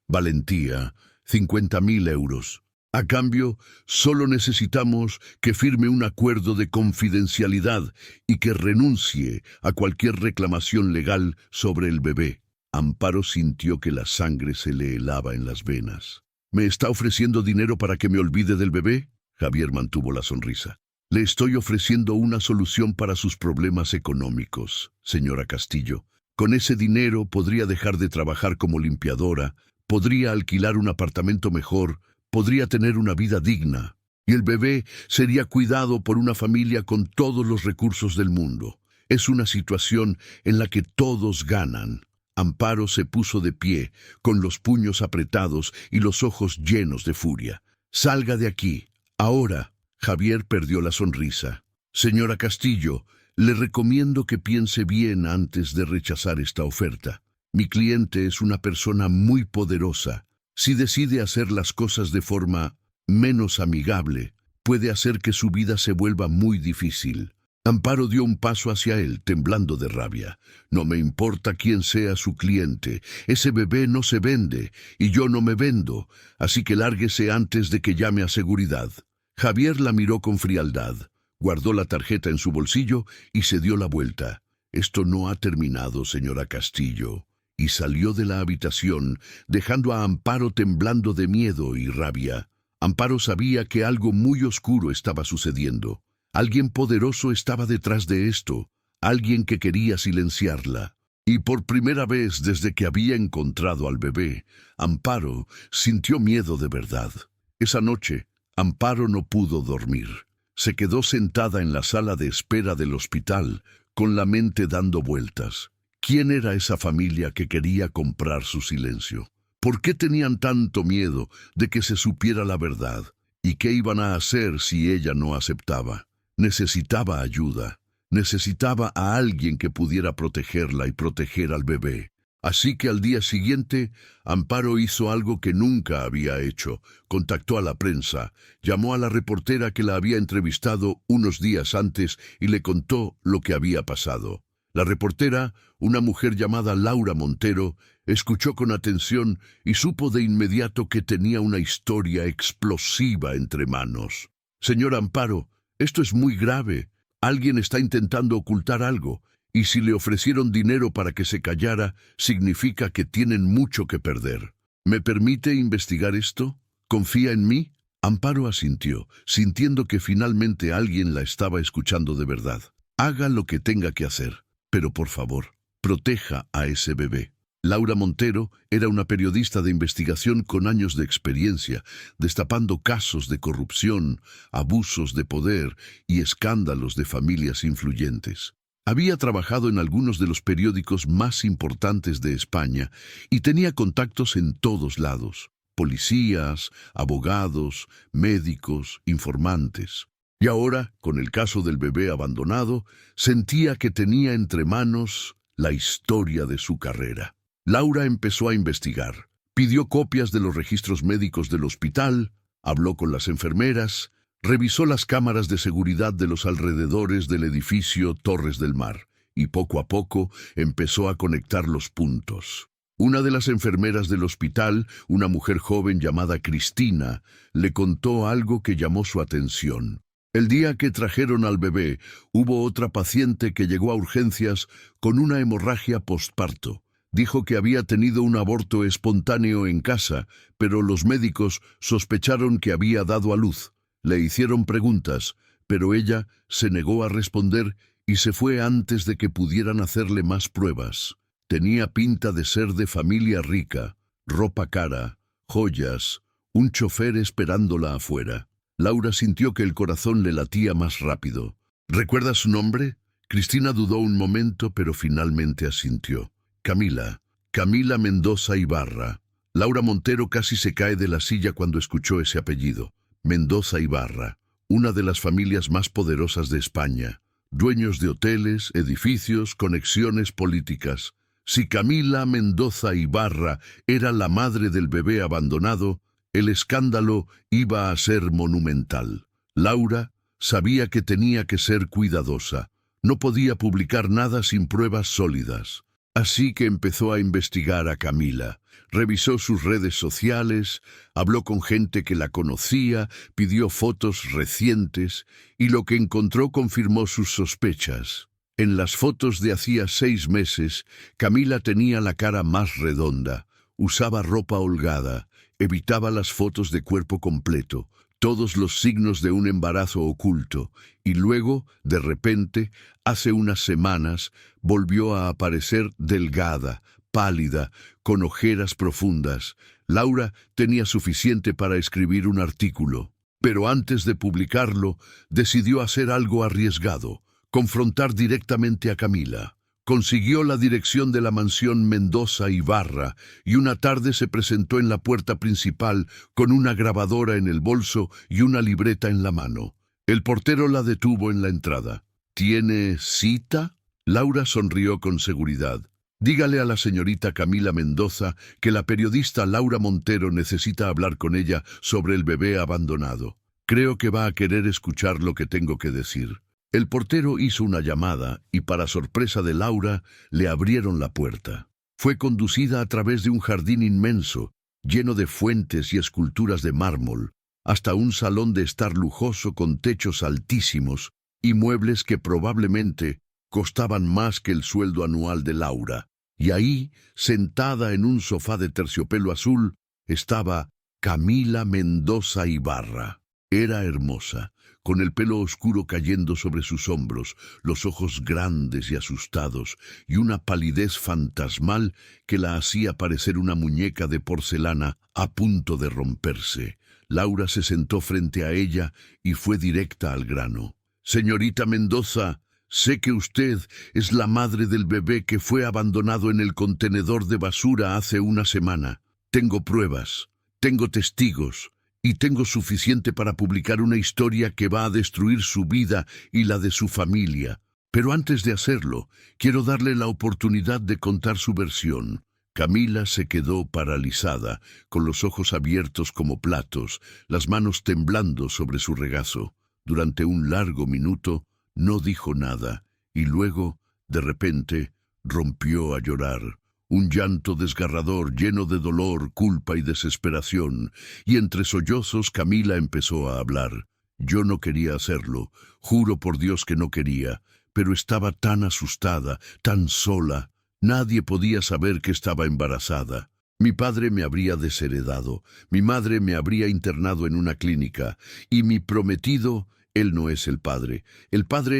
valentía, 50.000 euros. A cambio, solo necesitamos que firme un acuerdo de confidencialidad y que renuncie a cualquier reclamación legal sobre el bebé. Amparo sintió que la sangre se le helaba en las venas. ¿Me está ofreciendo dinero para que me olvide del bebé? Javier mantuvo la sonrisa. Le estoy ofreciendo una solución para sus problemas económicos, señora Castillo. Con ese dinero podría dejar de trabajar como limpiadora, podría alquilar un apartamento mejor, podría tener una vida digna, y el bebé sería cuidado por una familia con todos los recursos del mundo. Es una situación en la que todos ganan. Amparo se puso de pie, con los puños apretados y los ojos llenos de furia. «Salga de aquí, ahora». Javier perdió la sonrisa. «Señora Castillo, le recomiendo que piense bien antes de rechazar esta oferta. Mi cliente es una persona muy poderosa. Si decide hacer las cosas de forma menos amigable, puede hacer que su vida se vuelva muy difícil». Amparo dio un paso hacia él, temblando de rabia. «No me importa quién sea su cliente. Ese bebé no se vende, y yo no me vendo, así que lárguese antes de que llame a seguridad». Javier la miró con frialdad, guardó la tarjeta en su bolsillo y se dio la vuelta. «Esto no ha terminado, señora Castillo», y salió de la habitación, dejando a Amparo temblando de miedo y rabia. Amparo sabía que algo muy oscuro estaba sucediendo. Alguien poderoso estaba detrás de esto, alguien que quería silenciarla. Y por primera vez desde que había encontrado al bebé, Amparo sintió miedo de verdad. Esa noche, Amparo no pudo dormir. Se quedó sentada en la sala de espera del hospital, con la mente dando vueltas. ¿Quién era esa familia que quería comprar su silencio? ¿Por qué tenían tanto miedo de que se supiera la verdad? ¿Y qué iban a hacer si ella no aceptaba? Necesitaba ayuda. Necesitaba a alguien que pudiera protegerla y proteger al bebé. Así que al día siguiente, Amparo hizo algo que nunca había hecho. Contactó a la prensa, llamó a la reportera que la había entrevistado unos días antes y le contó lo que había pasado. La reportera, una mujer llamada Laura Montero, escuchó con atención y supo de inmediato que tenía una historia explosiva entre manos. «Señora Amparo, esto es muy grave. Alguien está intentando ocultar algo, y si le ofrecieron dinero para que se callara, significa que tienen mucho que perder. ¿Me permite investigar esto? ¿Confía en mí?» Amparo asintió, sintiendo que finalmente alguien la estaba escuchando de verdad. «Haga lo que tenga que hacer, pero por favor, proteja a ese bebé». Laura Montero era una periodista de investigación con años de experiencia, destapando casos de corrupción, abusos de poder y escándalos de familias influyentes. Había trabajado en algunos de los periódicos más importantes de España y tenía contactos en todos lados: policías, abogados, médicos, informantes. Y ahora, con el caso del bebé abandonado, sentía que tenía entre manos la historia de su carrera. Laura empezó a investigar. Pidió copias de los registros médicos del hospital, habló con las enfermeras, revisó las cámaras de seguridad de los alrededores del edificio Torres del Mar, y poco a poco empezó a conectar los puntos. Una de las enfermeras del hospital, una mujer joven llamada Cristina, le contó algo que llamó su atención. El día que trajeron al bebé, hubo otra paciente que llegó a urgencias con una hemorragia postparto. Dijo que había tenido un aborto espontáneo en casa, pero los médicos sospecharon que había dado a luz. Le hicieron preguntas, pero ella se negó a responder y se fue antes de que pudieran hacerle más pruebas. Tenía pinta de ser de familia rica, ropa cara, joyas, un chofer esperándola afuera. Laura sintió que el corazón le latía más rápido. ¿Recuerda su nombre? Cristina dudó un momento, pero finalmente asintió. Camila Mendoza Ibarra. Laura Montero casi se cae de la silla cuando escuchó ese apellido. Mendoza Ibarra, una de las familias más poderosas de España. Dueños de hoteles, edificios, conexiones políticas. Si Camila Mendoza Ibarra era la madre del bebé abandonado, El escándalo iba a ser monumental. Laura sabía que tenía que ser cuidadosa. No podía publicar nada sin pruebas sólidas. Así que empezó a investigar a Camila. Revisó sus redes sociales, habló con gente que la conocía, pidió fotos recientes y lo que encontró confirmó sus sospechas. En las fotos de hacía 6 meses, Camila tenía la cara más redonda, usaba ropa holgada, evitaba las fotos de cuerpo completo, todos los signos de un embarazo oculto, y luego, de repente, hace unas semanas, volvió a aparecer delgada, pálida, con ojeras profundas. Laura tenía suficiente para escribir un artículo, pero antes de publicarlo, decidió hacer algo arriesgado, confrontar directamente a Camila. Consiguió la dirección de la mansión Mendoza Ibarra y una tarde se presentó en la puerta principal con una grabadora en el bolso y una libreta en la mano. El portero la detuvo en la entrada. ¿Tiene cita? Laura sonrió con seguridad. Dígale a la señorita Camila Mendoza que la periodista Laura Montero necesita hablar con ella sobre el bebé abandonado. Creo que va a querer escuchar lo que tengo que decir. El portero hizo una llamada y, para sorpresa de Laura, le abrieron la puerta. Fue conducida a través de un jardín inmenso, lleno de fuentes y esculturas de mármol, hasta un salón de estar lujoso con techos altísimos y muebles que probablemente costaban más que el sueldo anual de Laura. Y ahí, sentada en un sofá de terciopelo azul, estaba Camila Mendoza Ibarra. Era hermosa, con el pelo oscuro cayendo sobre sus hombros, los ojos grandes y asustados, y una palidez fantasmal que la hacía parecer una muñeca de porcelana a punto de romperse. Laura se sentó frente a ella y fue directa al grano. «Señorita Mendoza, sé que usted es la madre del bebé que fue abandonado en el contenedor de basura hace una semana. Tengo pruebas, tengo testigos, y tengo suficiente para publicar una historia que va a destruir su vida y la de su familia. Pero antes de hacerlo, quiero darle la oportunidad de contar su versión». Camila se quedó paralizada, con los ojos abiertos como platos, las manos temblando sobre su regazo. Durante un largo minuto no dijo nada, y luego, de repente, rompió a llorar. Un llanto desgarrador, lleno de dolor, culpa y desesperación, y entre sollozos Camila empezó a hablar. «Yo no quería hacerlo, juro por Dios que no quería, pero estaba tan asustada, tan sola. Nadie podía saber que estaba embarazada. Mi padre me habría desheredado, mi madre me habría internado en una clínica, y mi prometido, él no es el padre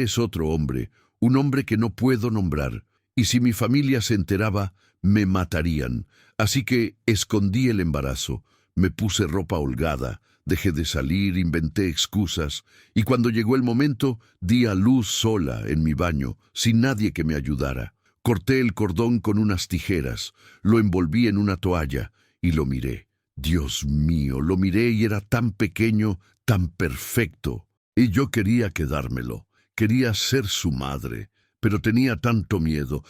es otro hombre, un hombre que no puedo nombrar, y si mi familia se enteraba, me matarían. Así que escondí el embarazo, me puse ropa holgada, dejé de salir, inventé excusas, y cuando llegó el momento, di a luz sola en mi baño, sin nadie que me ayudara. Corté el cordón con unas tijeras, lo envolví en una toalla y lo miré. Dios mío, lo miré y era tan pequeño, tan perfecto. Y yo quería quedármelo, quería ser su madre, pero tenía tanto miedo,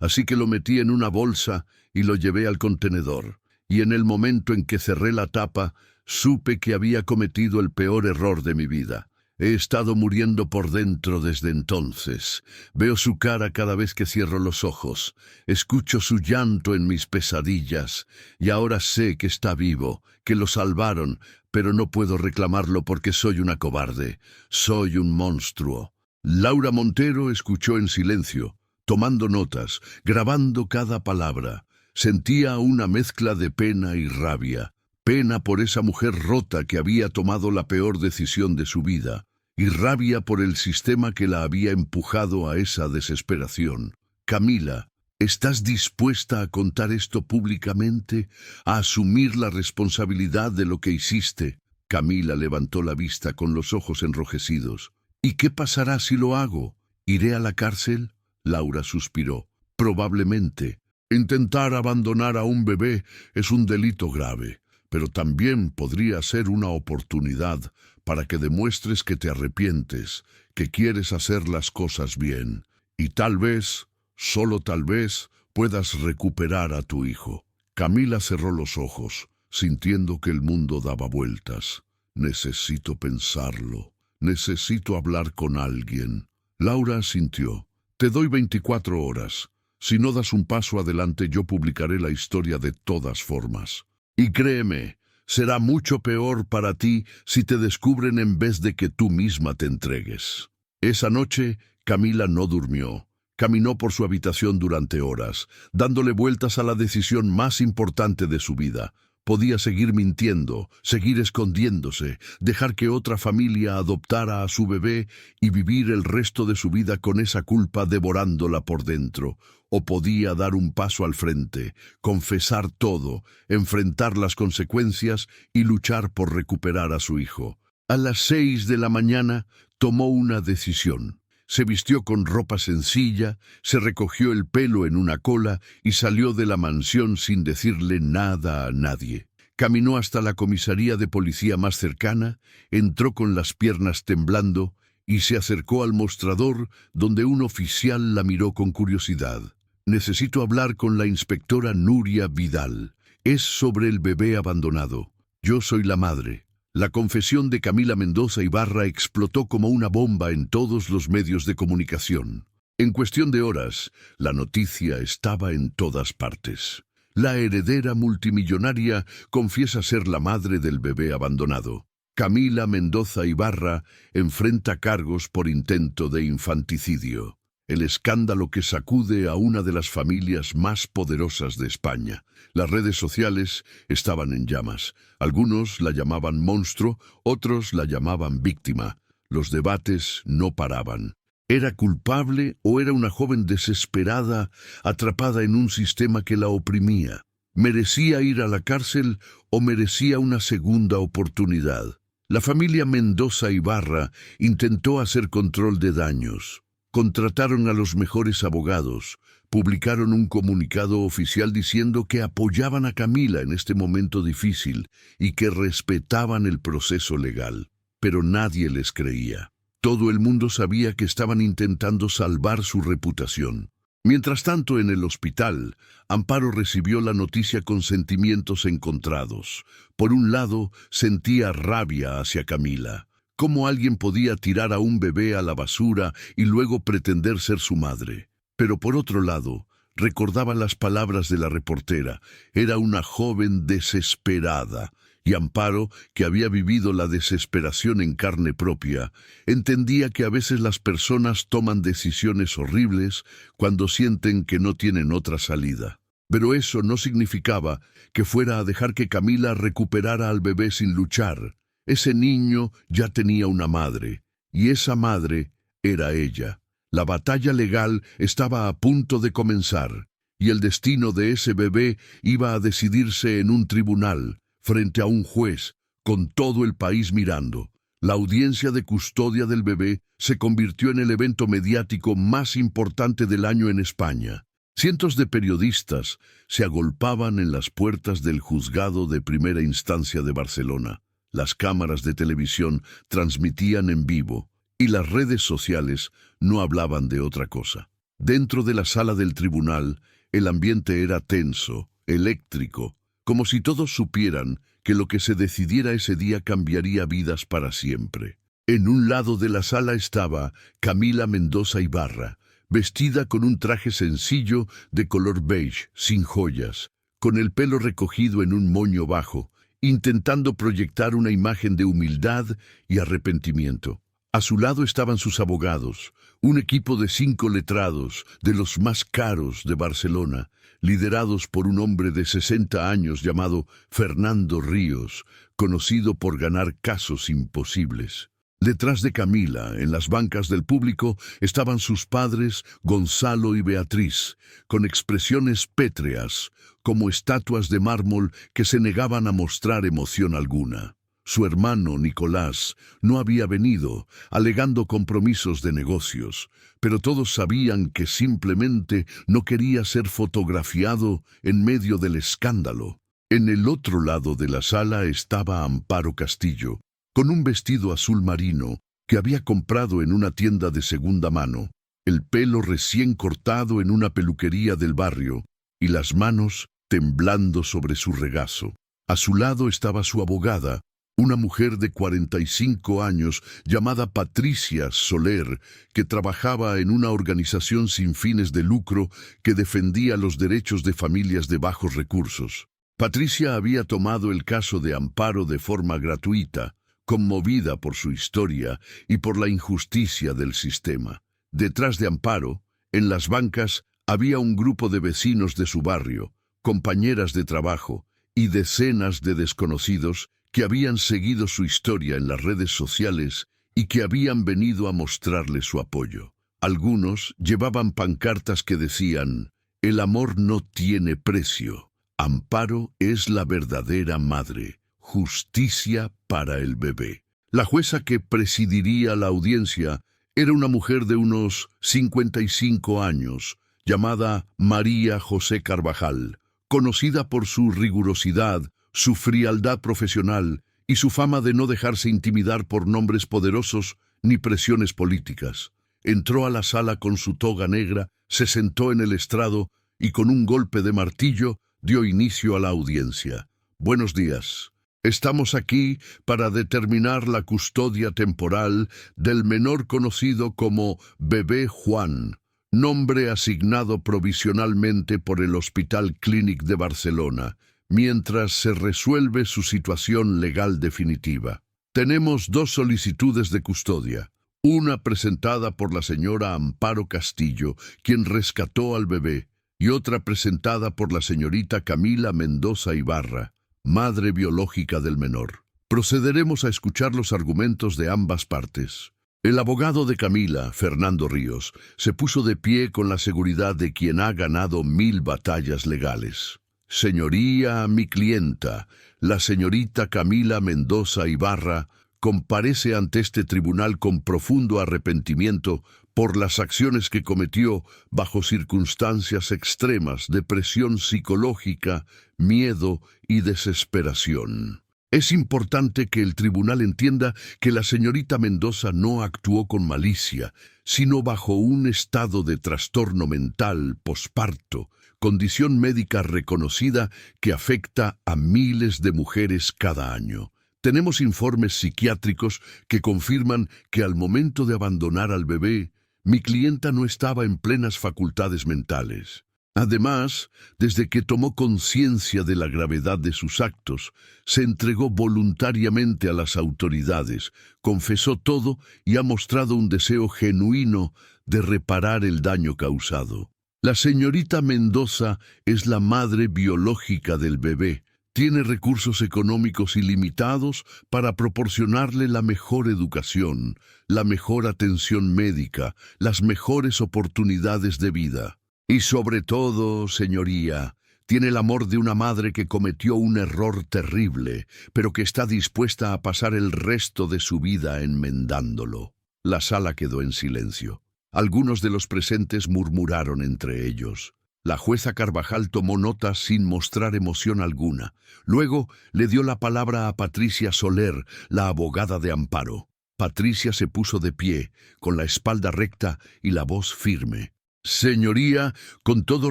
así que lo metí en una bolsa y lo llevé al contenedor. Y en el momento en que cerré la tapa, supe que había cometido el peor error de mi vida. He estado muriendo por dentro desde entonces. Veo su cara cada vez que cierro los ojos. Escucho su llanto en mis pesadillas. Y ahora sé que está vivo, que lo salvaron, pero no puedo reclamarlo porque soy una cobarde. Soy un monstruo». Laura Montero escuchó en silencio, tomando notas, grabando cada palabra. Sentía una mezcla de pena y rabia. Pena por esa mujer rota que había tomado la peor decisión de su vida, y rabia por el sistema que la había empujado a esa desesperación. «Camila, ¿estás dispuesta a contar esto públicamente, a asumir la responsabilidad de lo que hiciste?» Camila levantó la vista con los ojos enrojecidos. «¿Y qué pasará si lo hago? ¿Iré a la cárcel?» Laura suspiró. «Probablemente. Intentar abandonar a un bebé es un delito grave, pero también podría ser una oportunidad para que demuestres que te arrepientes, que quieres hacer las cosas bien, y tal vez, solo tal vez, puedas recuperar a tu hijo». Camila cerró los ojos. sintiendo que el mundo daba vueltas. Necesito pensarlo. Necesito hablar con alguien. Laura asintió. Te doy 24 horas. Si no das un paso adelante, yo publicaré la historia de todas formas. Y créeme, será mucho peor para ti si te descubren en vez de que tú misma te entregues. Esa noche, Camila no durmió. Caminó por su habitación durante horas, dándole vueltas a la decisión más importante de su vida. Podía seguir mintiendo, seguir escondiéndose, dejar que otra familia adoptara a su bebé y vivir el resto de su vida con esa culpa devorándola por dentro. O podía dar un paso al frente, confesar todo, enfrentar las consecuencias y luchar por recuperar a su hijo. A las 6 de la mañana tomó una decisión. Se vistió con ropa sencilla, se recogió el pelo en una cola y salió de la mansión sin decirle nada a nadie. Caminó hasta la comisaría de policía más cercana, entró con las piernas temblando y se acercó al mostrador donde un oficial la miró con curiosidad. Necesito hablar con la inspectora Nuria Vidal. Es sobre el bebé abandonado. Yo soy la madre. La confesión de Camila Mendoza Ibarra explotó como una bomba en todos los medios de comunicación. En cuestión de horas, la noticia estaba en todas partes. La heredera multimillonaria confiesa ser la madre del bebé abandonado. Camila Mendoza Ibarra enfrenta cargos por intento de infanticidio. El escándalo que sacude a una de las familias más poderosas de España. Las redes sociales estaban en llamas. Algunos la llamaban monstruo, otros la llamaban víctima. Los debates no paraban. ¿Era culpable o era una joven desesperada, atrapada en un sistema que la oprimía? ¿Merecía ir a la cárcel o merecía una segunda oportunidad? La familia Mendoza Ibarra intentó hacer control de daños. Contrataron a los mejores abogados, publicaron un comunicado oficial diciendo que apoyaban a Camila en este momento difícil y que respetaban el proceso legal. Pero nadie les creía. Todo el mundo sabía que estaban intentando salvar su reputación. Mientras tanto, en el hospital, Amparo recibió la noticia con sentimientos encontrados. Por un lado, sentía rabia hacia Camila. ¿Cómo alguien podía tirar a un bebé a la basura y luego pretender ser su madre? Pero por otro lado, recordaba las palabras de la reportera. Era una joven desesperada. Y Amparo, que había vivido la desesperación en carne propia, entendía que a veces las personas toman decisiones horribles cuando sienten que no tienen otra salida. Pero eso no significaba que fuera a dejar que Camila recuperara al bebé sin luchar. Ese niño ya tenía una madre, y esa madre era ella. La batalla legal estaba a punto de comenzar, y el destino de ese bebé iba a decidirse en un tribunal, frente a un juez, con todo el país mirando. La audiencia de custodia del bebé se convirtió en el evento mediático más importante del año en España. Cientos de periodistas se agolpaban en las puertas del juzgado de primera instancia de Barcelona. Las cámaras de televisión transmitían en vivo y las redes sociales no hablaban de otra cosa. Dentro de la sala del tribunal, el ambiente era tenso, eléctrico, como si todos supieran que lo que se decidiera ese día cambiaría vidas para siempre. En un lado de la sala estaba Camila Mendoza Ibarra, vestida con un traje sencillo de color beige, sin joyas, con el pelo recogido en un moño bajo, intentando proyectar una imagen de humildad y arrepentimiento. A su lado estaban sus abogados, un equipo de 5 letrados, de los más caros de Barcelona, liderados por un hombre de 60 años llamado Fernando Ríos, conocido por ganar casos imposibles. Detrás de Camila, en las bancas del público, estaban sus padres, Gonzalo y Beatriz, con expresiones pétreas, como estatuas de mármol que se negaban a mostrar emoción alguna. Su hermano, Nicolás, no había venido, alegando compromisos de negocios, pero todos sabían que simplemente no quería ser fotografiado en medio del escándalo. En el otro lado de la sala estaba Amparo Castillo, con un vestido azul marino que había comprado en una tienda de segunda mano, el pelo recién cortado en una peluquería del barrio y las manos temblando sobre su regazo. A su lado estaba su abogada, una mujer de 45 años llamada Patricia Soler, que trabajaba en una organización sin fines de lucro que defendía los derechos de familias de bajos recursos. Patricia había tomado el caso de Amparo de forma gratuita, conmovida por su historia y por la injusticia del sistema. Detrás de Amparo, en las bancas, había un grupo de vecinos de su barrio, compañeras de trabajo y decenas de desconocidos que habían seguido su historia en las redes sociales y que habían venido a mostrarle su apoyo. Algunos llevaban pancartas que decían: «El amor no tiene precio. Amparo es la verdadera madre. Justicia para el bebé». La jueza que presidiría la audiencia era una mujer de unos 55 años, llamada María José Carvajal, conocida por su rigurosidad, su frialdad profesional y su fama de no dejarse intimidar por nombres poderosos ni presiones políticas. Entró a la sala con su toga negra, se sentó en el estrado y con un golpe de martillo dio inicio a la audiencia. «Buenos días. Estamos aquí para determinar la custodia temporal del menor conocido como Bebé Juan, nombre asignado provisionalmente por el Hospital Clínic de Barcelona, mientras se resuelve su situación legal definitiva. Tenemos dos solicitudes de custodia, una presentada por la señora Amparo Castillo, quien rescató al bebé, y otra presentada por la señorita Camila Mendoza Ibarra, madre biológica del menor. Procederemos a escuchar los argumentos de ambas partes». El abogado de Camila, Fernando Ríos, se puso de pie con la seguridad de quien ha ganado 1000 batallas legales. «Señoría, mi clienta, la señorita Camila Mendoza Ibarra, comparece ante este tribunal con profundo arrepentimiento por las acciones que cometió bajo circunstancias extremas de presión psicológica, miedo y desesperación. Es importante que el tribunal entienda que la señorita Mendoza no actuó con malicia, sino bajo un estado de trastorno mental posparto, condición médica reconocida que afecta a miles de mujeres cada año. Tenemos informes psiquiátricos que confirman que al momento de abandonar al bebé, mi clienta no estaba en plenas facultades mentales. Además, desde que tomó conciencia de la gravedad de sus actos, se entregó voluntariamente a las autoridades, confesó todo y ha mostrado un deseo genuino de reparar el daño causado. La señorita Mendoza es la madre biológica del bebé. Tiene recursos económicos ilimitados para proporcionarle la mejor educación, la mejor atención médica, las mejores oportunidades de vida. Y sobre todo, señoría, tiene el amor de una madre que cometió un error terrible, pero que está dispuesta a pasar el resto de su vida enmendándolo. La sala quedó en silencio. Algunos de los presentes murmuraron entre ellos. La jueza Carvajal tomó nota sin mostrar emoción alguna. Luego le dio la palabra a Patricia Soler, la abogada de Amparo. Patricia se puso de pie, con la espalda recta y la voz firme. «Señoría, con todo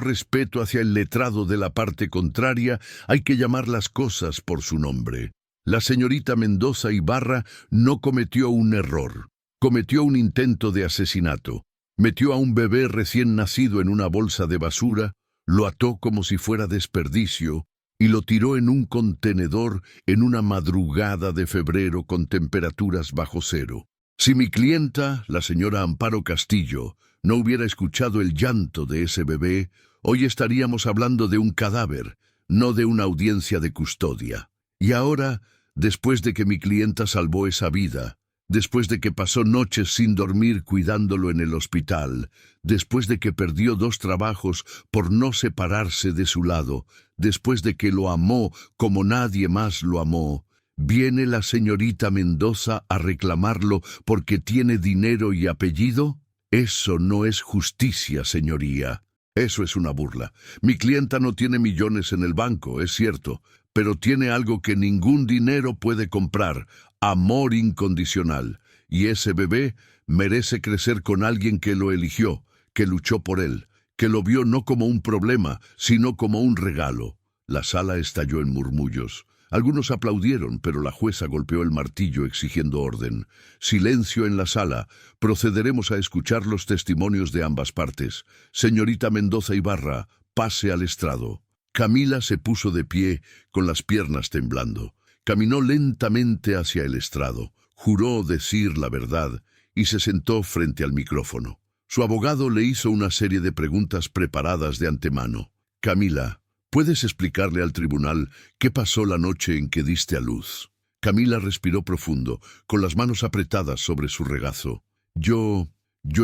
respeto hacia el letrado de la parte contraria, hay que llamar las cosas por su nombre. La señorita Mendoza Ibarra no cometió un error. Cometió un intento de asesinato. Metió a un bebé recién nacido en una bolsa de basura, lo ató como si fuera desperdicio y lo tiró en un contenedor en una madrugada de febrero con temperaturas bajo cero. Si mi clienta, la señora Amparo Castillo, no hubiera escuchado el llanto de ese bebé, hoy estaríamos hablando de un cadáver, no de una audiencia de custodia. Y ahora, después de que mi clienta salvó esa vida, después de que pasó noches sin dormir cuidándolo en el hospital, después de que perdió 2 trabajos por no separarse de su lado, después de que lo amó como nadie más lo amó, ¿viene la señorita Mendoza a reclamarlo porque tiene dinero y apellido? Eso no es justicia, señoría. Eso es una burla. Mi clienta no tiene millones en el banco, es cierto, pero tiene algo que ningún dinero puede comprar: amor incondicional. Y ese bebé merece crecer con alguien que lo eligió, que luchó por él, que lo vio no como un problema, sino como un regalo. La sala estalló en murmullos. Algunos aplaudieron, pero la jueza golpeó el martillo exigiendo orden. Silencio en la sala. Procederemos a escuchar los testimonios de ambas partes. Señorita Mendoza Ibarra, pase al estrado. Camila se puso de pie, con las piernas temblando. Caminó lentamente hacia el estrado. Juró decir la verdad y se sentó frente al micrófono. Su abogado le hizo una serie de preguntas preparadas de antemano. Camila, ¿puedes explicarle al tribunal qué pasó la noche en que diste a luz? Camila respiró profundo, con las manos apretadas sobre su regazo. Yo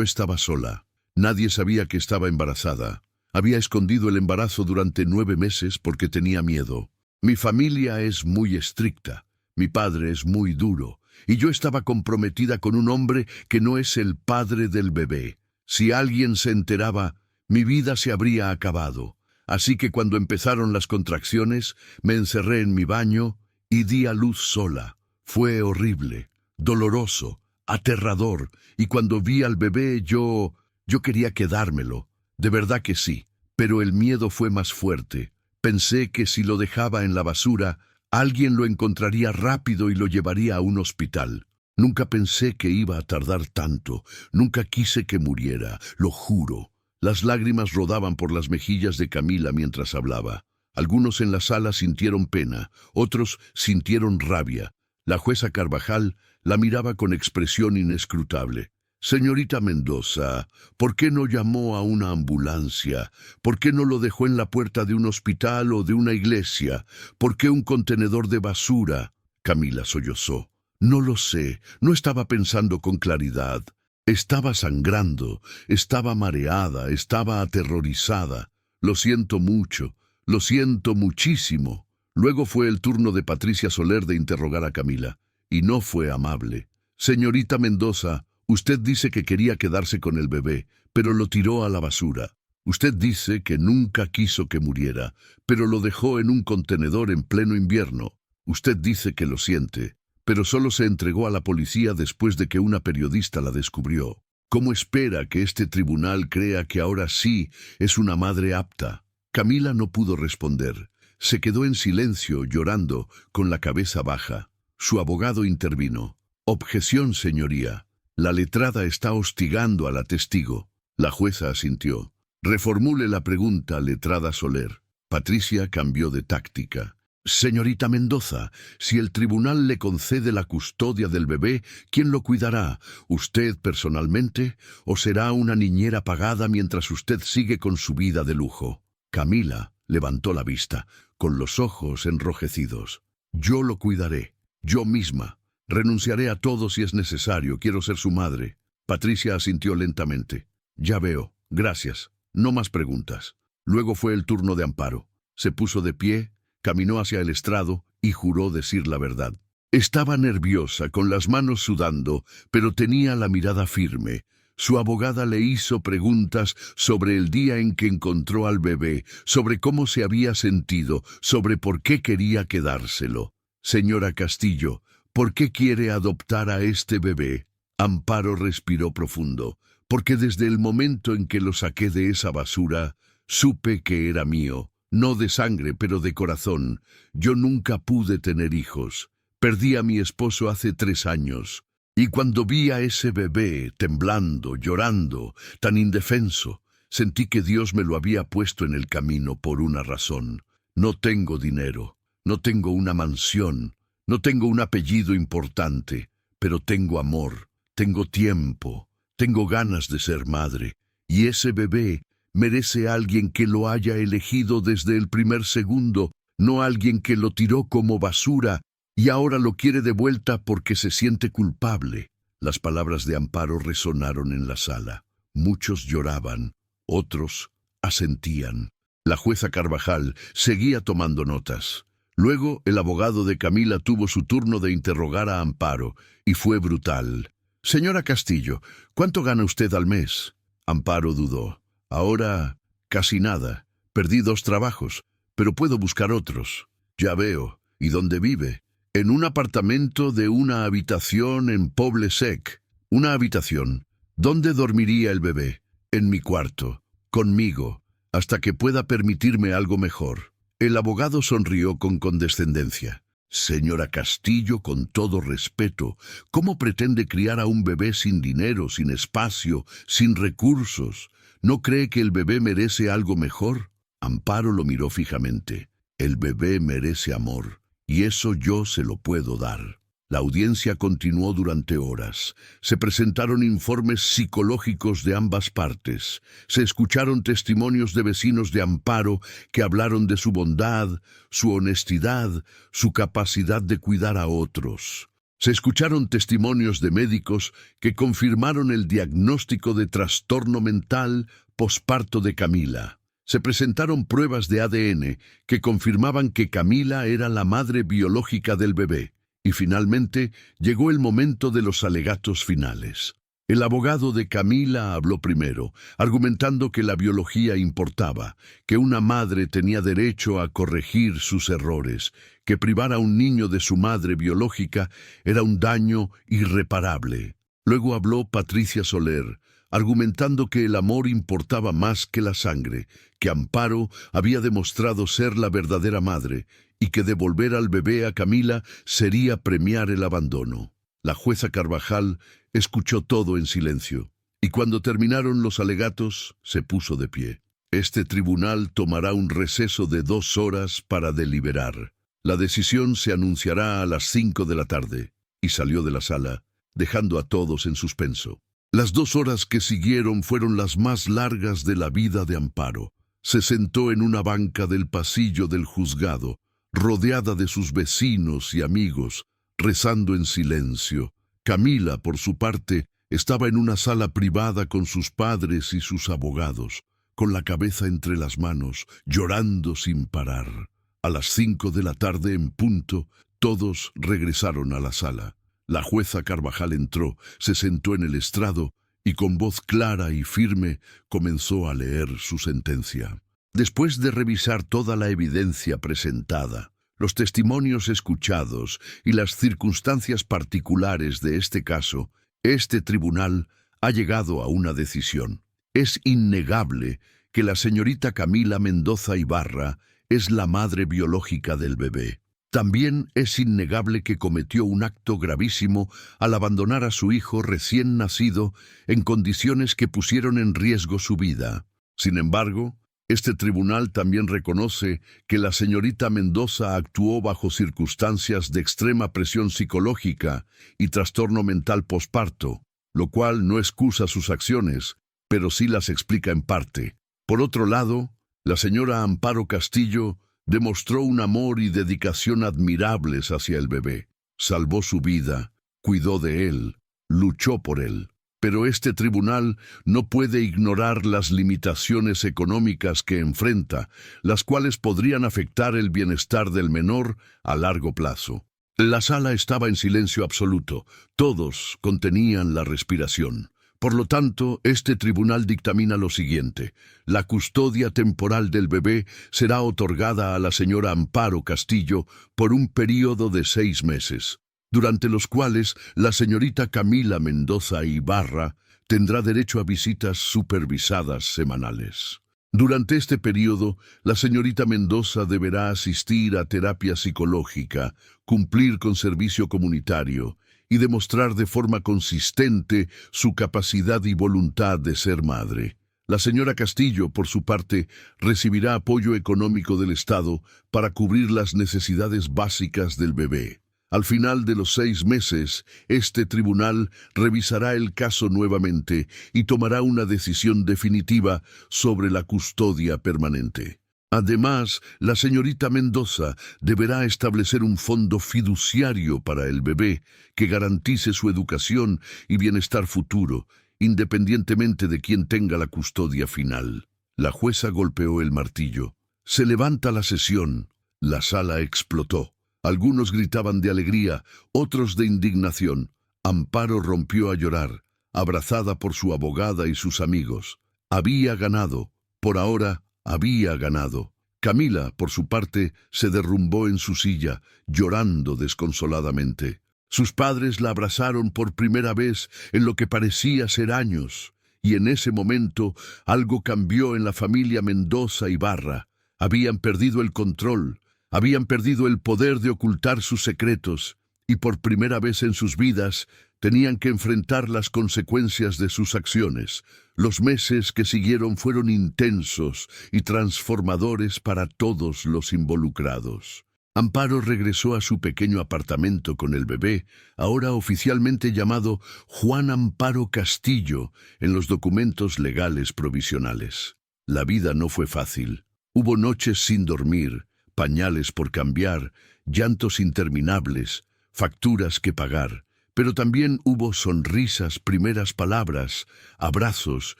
estaba sola. Nadie sabía que estaba embarazada. Había escondido el embarazo durante 9 meses porque tenía miedo. Mi familia es muy estricta. Mi padre es muy duro. Y yo estaba comprometida con un hombre que no es el padre del bebé. Si alguien se enteraba, mi vida se habría acabado. Así que cuando empezaron las contracciones, me encerré en mi baño y di a luz sola. Fue horrible, doloroso, aterrador, y cuando vi al bebé yo quería quedármelo. De verdad que sí, pero el miedo fue más fuerte. Pensé que si lo dejaba en la basura, alguien lo encontraría rápido y lo llevaría a un hospital. Nunca pensé que iba a tardar tanto. Nunca quise que muriera, lo juro. Las lágrimas rodaban por las mejillas de Camila mientras hablaba. Algunos en la sala sintieron pena, otros sintieron rabia. La jueza Carvajal la miraba con expresión inescrutable. Señorita Mendoza, ¿por qué no llamó a una ambulancia? ¿Por qué no lo dejó en la puerta de un hospital o de una iglesia? ¿Por qué un contenedor de basura? Camila sollozó. No lo sé, no estaba pensando con claridad. Estaba sangrando, estaba mareada, estaba aterrorizada. Lo siento mucho, lo siento muchísimo. Luego fue el turno de Patricia Soler de interrogar a Camila, y no fue amable. Señorita Mendoza, usted dice que quería quedarse con el bebé, pero lo tiró a la basura. Usted dice que nunca quiso que muriera, pero lo dejó en un contenedor en pleno invierno. Usted dice que lo siente, pero solo se entregó a la policía después de que una periodista la descubrió. ¿Cómo espera que este tribunal crea que ahora sí es una madre apta? Camila no pudo responder. Se quedó en silencio, llorando, con la cabeza baja. Su abogado intervino. Objeción, señoría. La letrada está hostigando a la testigo. La jueza asintió. Reformule la pregunta, letrada Soler. Patricia cambió de táctica. Señorita Mendoza, si el tribunal le concede la custodia del bebé, ¿quién lo cuidará? ¿Usted personalmente? ¿O será una niñera pagada mientras usted sigue con su vida de lujo? Camila levantó la vista, con los ojos enrojecidos. Yo lo cuidaré, yo misma. Renunciaré a todo si es necesario, quiero ser su madre. Patricia asintió lentamente. Ya veo, gracias. No más preguntas. Luego fue el turno de Amparo. Se puso de pie, caminó hacia el estrado y juró decir la verdad. Estaba nerviosa, con las manos sudando, pero tenía la mirada firme. Su abogada le hizo preguntas sobre el día en que encontró al bebé, sobre cómo se había sentido, sobre por qué quería quedárselo. Señora Castillo, ¿por qué quiere adoptar a este bebé? Amparo respiró profundo. Porque desde el momento en que lo saqué de esa basura, supe que era mío. No de sangre, pero de corazón. Yo nunca pude tener hijos. Perdí a mi esposo hace 3 años. Y cuando vi a ese bebé temblando, llorando, tan indefenso, sentí que Dios me lo había puesto en el camino por una razón. No tengo dinero, no tengo una mansión, no tengo un apellido importante, pero tengo amor, tengo tiempo, tengo ganas de ser madre. Y ese bebé merece a alguien que lo haya elegido desde el primer segundo, no alguien que lo tiró como basura y ahora lo quiere de vuelta porque se siente culpable. Las palabras de Amparo resonaron en la sala. Muchos lloraban, otros asentían. La jueza Carvajal seguía tomando notas. Luego el abogado de Camila tuvo su turno de interrogar a Amparo, y fue brutal. Señora Castillo, ¿cuánto gana usted al mes? Amparo dudó. Ahora, casi nada. Perdí 2 trabajos, pero puedo buscar otros. Ya veo. ¿Y dónde vive? En un apartamento de una habitación en Poble Sec. Una habitación. ¿Dónde dormiría el bebé? En mi cuarto. Conmigo. Hasta que pueda permitirme algo mejor. El abogado sonrió con condescendencia. Señora Castillo, con todo respeto, ¿cómo pretende criar a un bebé sin dinero, sin espacio, sin recursos? ¿No cree que el bebé merece algo mejor? Amparo lo miró fijamente. El bebé merece amor, y eso yo se lo puedo dar. La audiencia continuó durante horas. Se presentaron informes psicológicos de ambas partes. Se escucharon testimonios de vecinos de Amparo que hablaron de su bondad, su honestidad, su capacidad de cuidar a otros. Se escucharon testimonios de médicos que confirmaron el diagnóstico de trastorno mental posparto de Camila. Se presentaron pruebas de ADN que confirmaban que Camila era la madre biológica del bebé. Y finalmente llegó el momento de los alegatos finales. El abogado de Camila habló primero, argumentando que la biología importaba, que una madre tenía derecho a corregir sus errores, que privar a un niño de su madre biológica era un daño irreparable. Luego habló Patricia Soler, argumentando que el amor importaba más que la sangre, que Amparo había demostrado ser la verdadera madre, y que devolver al bebé a Camila sería premiar el abandono. La jueza Carvajal escuchó todo en silencio, y cuando terminaron los alegatos, se puso de pie. Este tribunal tomará un receso de 2 horas para deliberar. La decisión se anunciará a las 5 de la tarde, y salió de la sala, dejando a todos en suspenso. Las 2 horas que siguieron fueron las más largas de la vida de Amparo. Se sentó en una banca del pasillo del juzgado, rodeada de sus vecinos y amigos, rezando en silencio. Camila, por su parte, estaba en una sala privada con sus padres y sus abogados, con la cabeza entre las manos, llorando sin parar. A las 5 de la tarde en punto, todos regresaron a la sala. La jueza Carvajal entró, se sentó en el estrado y con voz clara y firme comenzó a leer su sentencia. Después de revisar toda la evidencia presentada, los testimonios escuchados y las circunstancias particulares de este caso, este tribunal ha llegado a una decisión. Es innegable que la señorita Camila Mendoza Ibarra es la madre biológica del bebé. También es innegable que cometió un acto gravísimo al abandonar a su hijo recién nacido en condiciones que pusieron en riesgo su vida. Sin embargo, este tribunal también reconoce que la señorita Mendoza actuó bajo circunstancias de extrema presión psicológica y trastorno mental posparto, lo cual no excusa sus acciones, pero sí las explica en parte. Por otro lado, la señora Amparo Castillo demostró un amor y dedicación admirables hacia el bebé. Salvó su vida, cuidó de él, luchó por él. Pero este tribunal no puede ignorar las limitaciones económicas que enfrenta, las cuales podrían afectar el bienestar del menor a largo plazo. La sala estaba en silencio absoluto. Todos contenían la respiración. Por lo tanto, este tribunal dictamina lo siguiente: la custodia temporal del bebé será otorgada a la señora Amparo Castillo por un período de 6 meses, durante los cuales la señorita Camila Mendoza Ibarra tendrá derecho a visitas supervisadas semanales. Durante este periodo, la señorita Mendoza deberá asistir a terapia psicológica, cumplir con servicio comunitario y demostrar de forma consistente su capacidad y voluntad de ser madre. La señora Castillo, por su parte, recibirá apoyo económico del Estado para cubrir las necesidades básicas del bebé. Al final de los 6 meses, este tribunal revisará el caso nuevamente y tomará una decisión definitiva sobre la custodia permanente. Además, la señorita Mendoza deberá establecer un fondo fiduciario para el bebé que garantice su educación y bienestar futuro, independientemente de quién tenga la custodia final. La jueza golpeó el martillo. Se levanta la sesión. La sala explotó. Algunos gritaban de alegría, otros de indignación. Amparo rompió a llorar, abrazada por su abogada y sus amigos. Había ganado. Por ahora, había ganado. Camila, por su parte, se derrumbó en su silla, llorando desconsoladamente. Sus padres la abrazaron por primera vez en lo que parecía ser años, y en ese momento algo cambió en la familia Mendoza Ibarra. Habían perdido el control, Habían perdido el poder de ocultar sus secretos y por primera vez en sus vidas tenían que enfrentar las consecuencias de sus acciones. Los meses que siguieron fueron intensos y transformadores para todos los involucrados. Amparo regresó a su pequeño apartamento con el bebé, ahora oficialmente llamado Juan Amparo Castillo en los documentos legales provisionales. La vida no fue fácil. Hubo noches sin dormir, pañales por cambiar, llantos interminables, facturas que pagar, pero también hubo sonrisas, primeras palabras, abrazos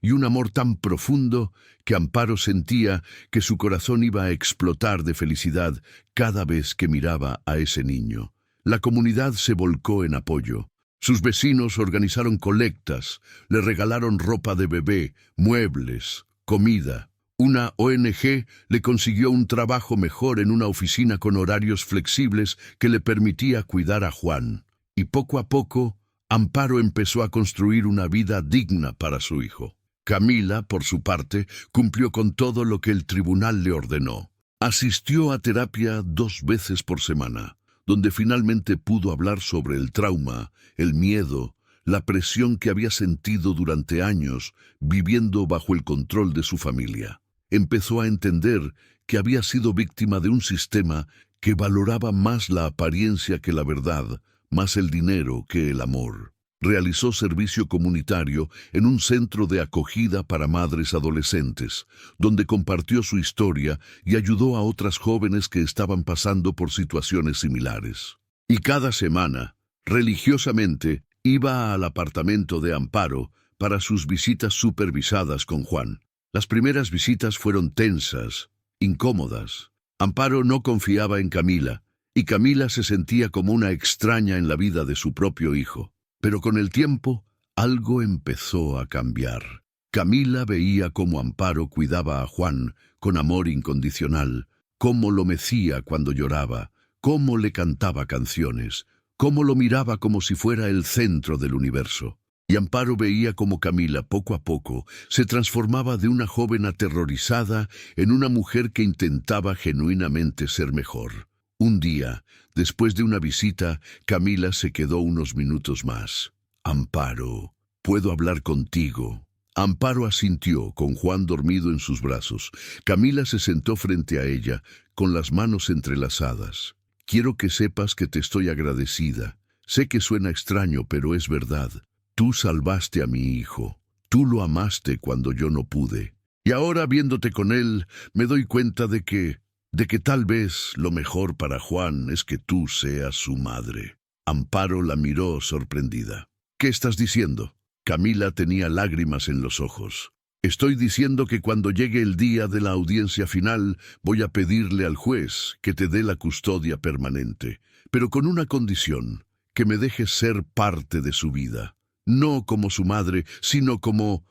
y un amor tan profundo que Amparo sentía que su corazón iba a explotar de felicidad cada vez que miraba a ese niño. La comunidad se volcó en apoyo. Sus vecinos organizaron colectas, le regalaron ropa de bebé, muebles, comida. Una ONG le consiguió un trabajo mejor en una oficina con horarios flexibles que le permitía cuidar a Juan. Y poco a poco, Amparo empezó a construir una vida digna para su hijo. Camila, por su parte, cumplió con todo lo que el tribunal le ordenó. Asistió a terapia 2 veces por semana, donde finalmente pudo hablar sobre el trauma, el miedo, la presión que había sentido durante años viviendo bajo el control de su familia. Empezó a entender que había sido víctima de un sistema que valoraba más la apariencia que la verdad, más el dinero que el amor. Realizó servicio comunitario en un centro de acogida para madres adolescentes, donde compartió su historia y ayudó a otras jóvenes que estaban pasando por situaciones similares. Y cada semana, religiosamente, iba al apartamento de Amparo para sus visitas supervisadas con Juan. Las primeras visitas fueron tensas, incómodas. Amparo no confiaba en Camila, y Camila se sentía como una extraña en la vida de su propio hijo. Pero con el tiempo, algo empezó a cambiar. Camila veía cómo Amparo cuidaba a Juan con amor incondicional, cómo lo mecía cuando lloraba, cómo le cantaba canciones, cómo lo miraba como si fuera el centro del universo. Y Amparo veía cómo Camila, poco a poco, se transformaba de una joven aterrorizada en una mujer que intentaba genuinamente ser mejor. Un día, después de una visita, Camila se quedó unos minutos más. «Amparo, ¿puedo hablar contigo?» Amparo asintió, con Juan dormido en sus brazos. Camila se sentó frente a ella, con las manos entrelazadas. «Quiero que sepas que te estoy agradecida. Sé que suena extraño, pero es verdad. Tú salvaste a mi hijo. Tú lo amaste cuando yo no pude. Y ahora, viéndote con él, me doy cuenta de que tal vez lo mejor para Juan es que tú seas su madre». Amparo la miró sorprendida. «¿Qué estás diciendo?» Camila tenía lágrimas en los ojos. «Estoy diciendo que cuando llegue el día de la audiencia final, voy a pedirle al juez que te dé la custodia permanente, pero con una condición, que me dejes ser parte de su vida. No como su madre, sino como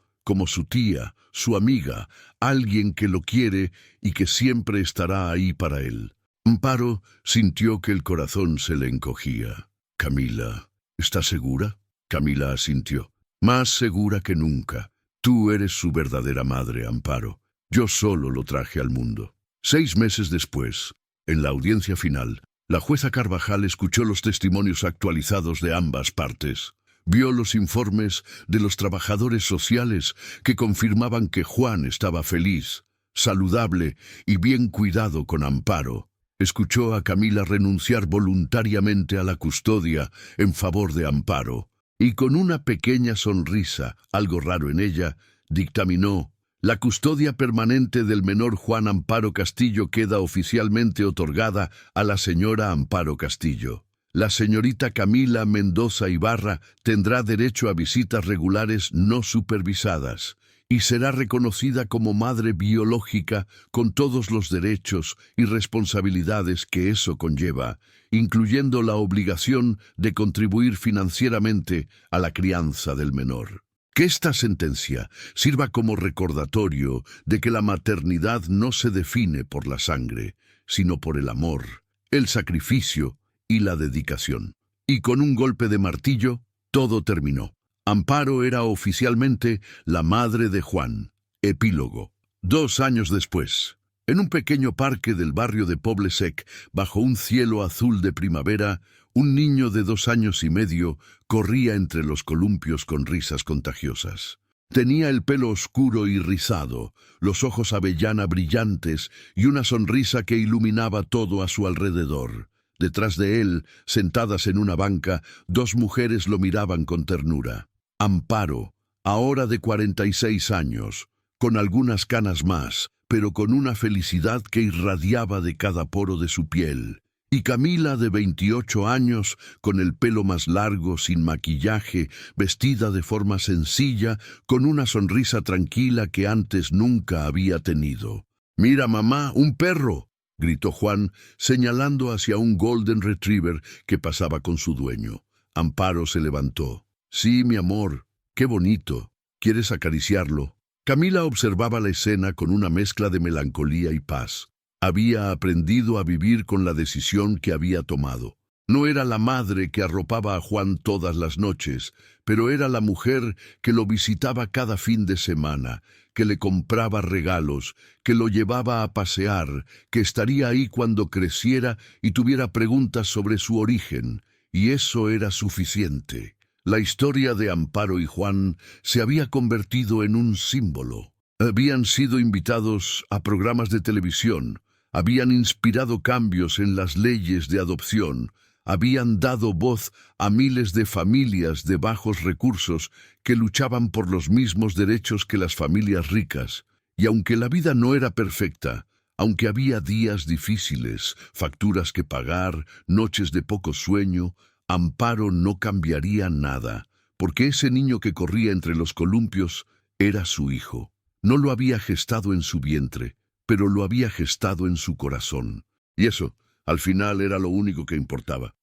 su tía, su amiga, alguien que lo quiere y que siempre estará ahí para él». Amparo sintió que el corazón se le encogía. «Camila, ¿estás segura?» Camila asintió. «Más segura que nunca. Tú eres su verdadera madre, Amparo. Yo solo lo traje al mundo». 6 meses después, en la audiencia final, la jueza Carvajal escuchó los testimonios actualizados de ambas partes. Vio los informes de los trabajadores sociales que confirmaban que Juan estaba feliz, saludable y bien cuidado con Amparo. Escuchó a Camila renunciar voluntariamente a la custodia en favor de Amparo y con una pequeña sonrisa, algo raro en ella, dictaminó: «La custodia permanente del menor Juan Amparo Castillo queda oficialmente otorgada a la señora Amparo Castillo. La señorita Camila Mendoza Ibarra tendrá derecho a visitas regulares no supervisadas y será reconocida como madre biológica con todos los derechos y responsabilidades que eso conlleva, incluyendo la obligación de contribuir financieramente a la crianza del menor». Que esta sentencia sirva como recordatorio de que la maternidad no se define por la sangre, sino por el amor, el sacrificio y la dedicación. Y con un golpe de martillo, todo terminó. Amparo era oficialmente la madre de Juan. Epílogo. 2 años después. En un pequeño parque del barrio de Poble Sec, bajo un cielo azul de primavera, un niño de 2 años y medio corría entre los columpios con risas contagiosas. Tenía el pelo oscuro y rizado, los ojos avellana brillantes y una sonrisa que iluminaba todo a su alrededor. Detrás de él, sentadas en una banca, 2 mujeres lo miraban con ternura. Amparo, ahora de 46 años, con algunas canas más, pero con una felicidad que irradiaba de cada poro de su piel. Y Camila, de 28 años, con el pelo más largo, sin maquillaje, vestida de forma sencilla, con una sonrisa tranquila que antes nunca había tenido. «Mira, mamá, un perro», gritó Juan, señalando hacia un Golden Retriever que pasaba con su dueño. Amparo se levantó. «Sí, mi amor, qué bonito. ¿Quieres acariciarlo?» Camila observaba la escena con una mezcla de melancolía y paz. Había aprendido a vivir con la decisión que había tomado. No era la madre que arropaba a Juan todas las noches, pero era la mujer que lo visitaba cada fin de semana, que le compraba regalos, que lo llevaba a pasear, que estaría ahí cuando creciera y tuviera preguntas sobre su origen, y eso era suficiente. La historia de Amparo y Juan se había convertido en un símbolo. Habían sido invitados a programas de televisión, habían inspirado cambios en las leyes de adopción, habían dado voz a miles de familias de bajos recursos que luchaban por los mismos derechos que las familias ricas. Y aunque la vida no era perfecta, aunque había días difíciles, facturas que pagar, noches de poco sueño, Amparo no cambiaría nada, porque ese niño que corría entre los columpios era su hijo. No lo había gestado en su vientre, pero lo había gestado en su corazón. Y eso, al final, era lo único que importaba.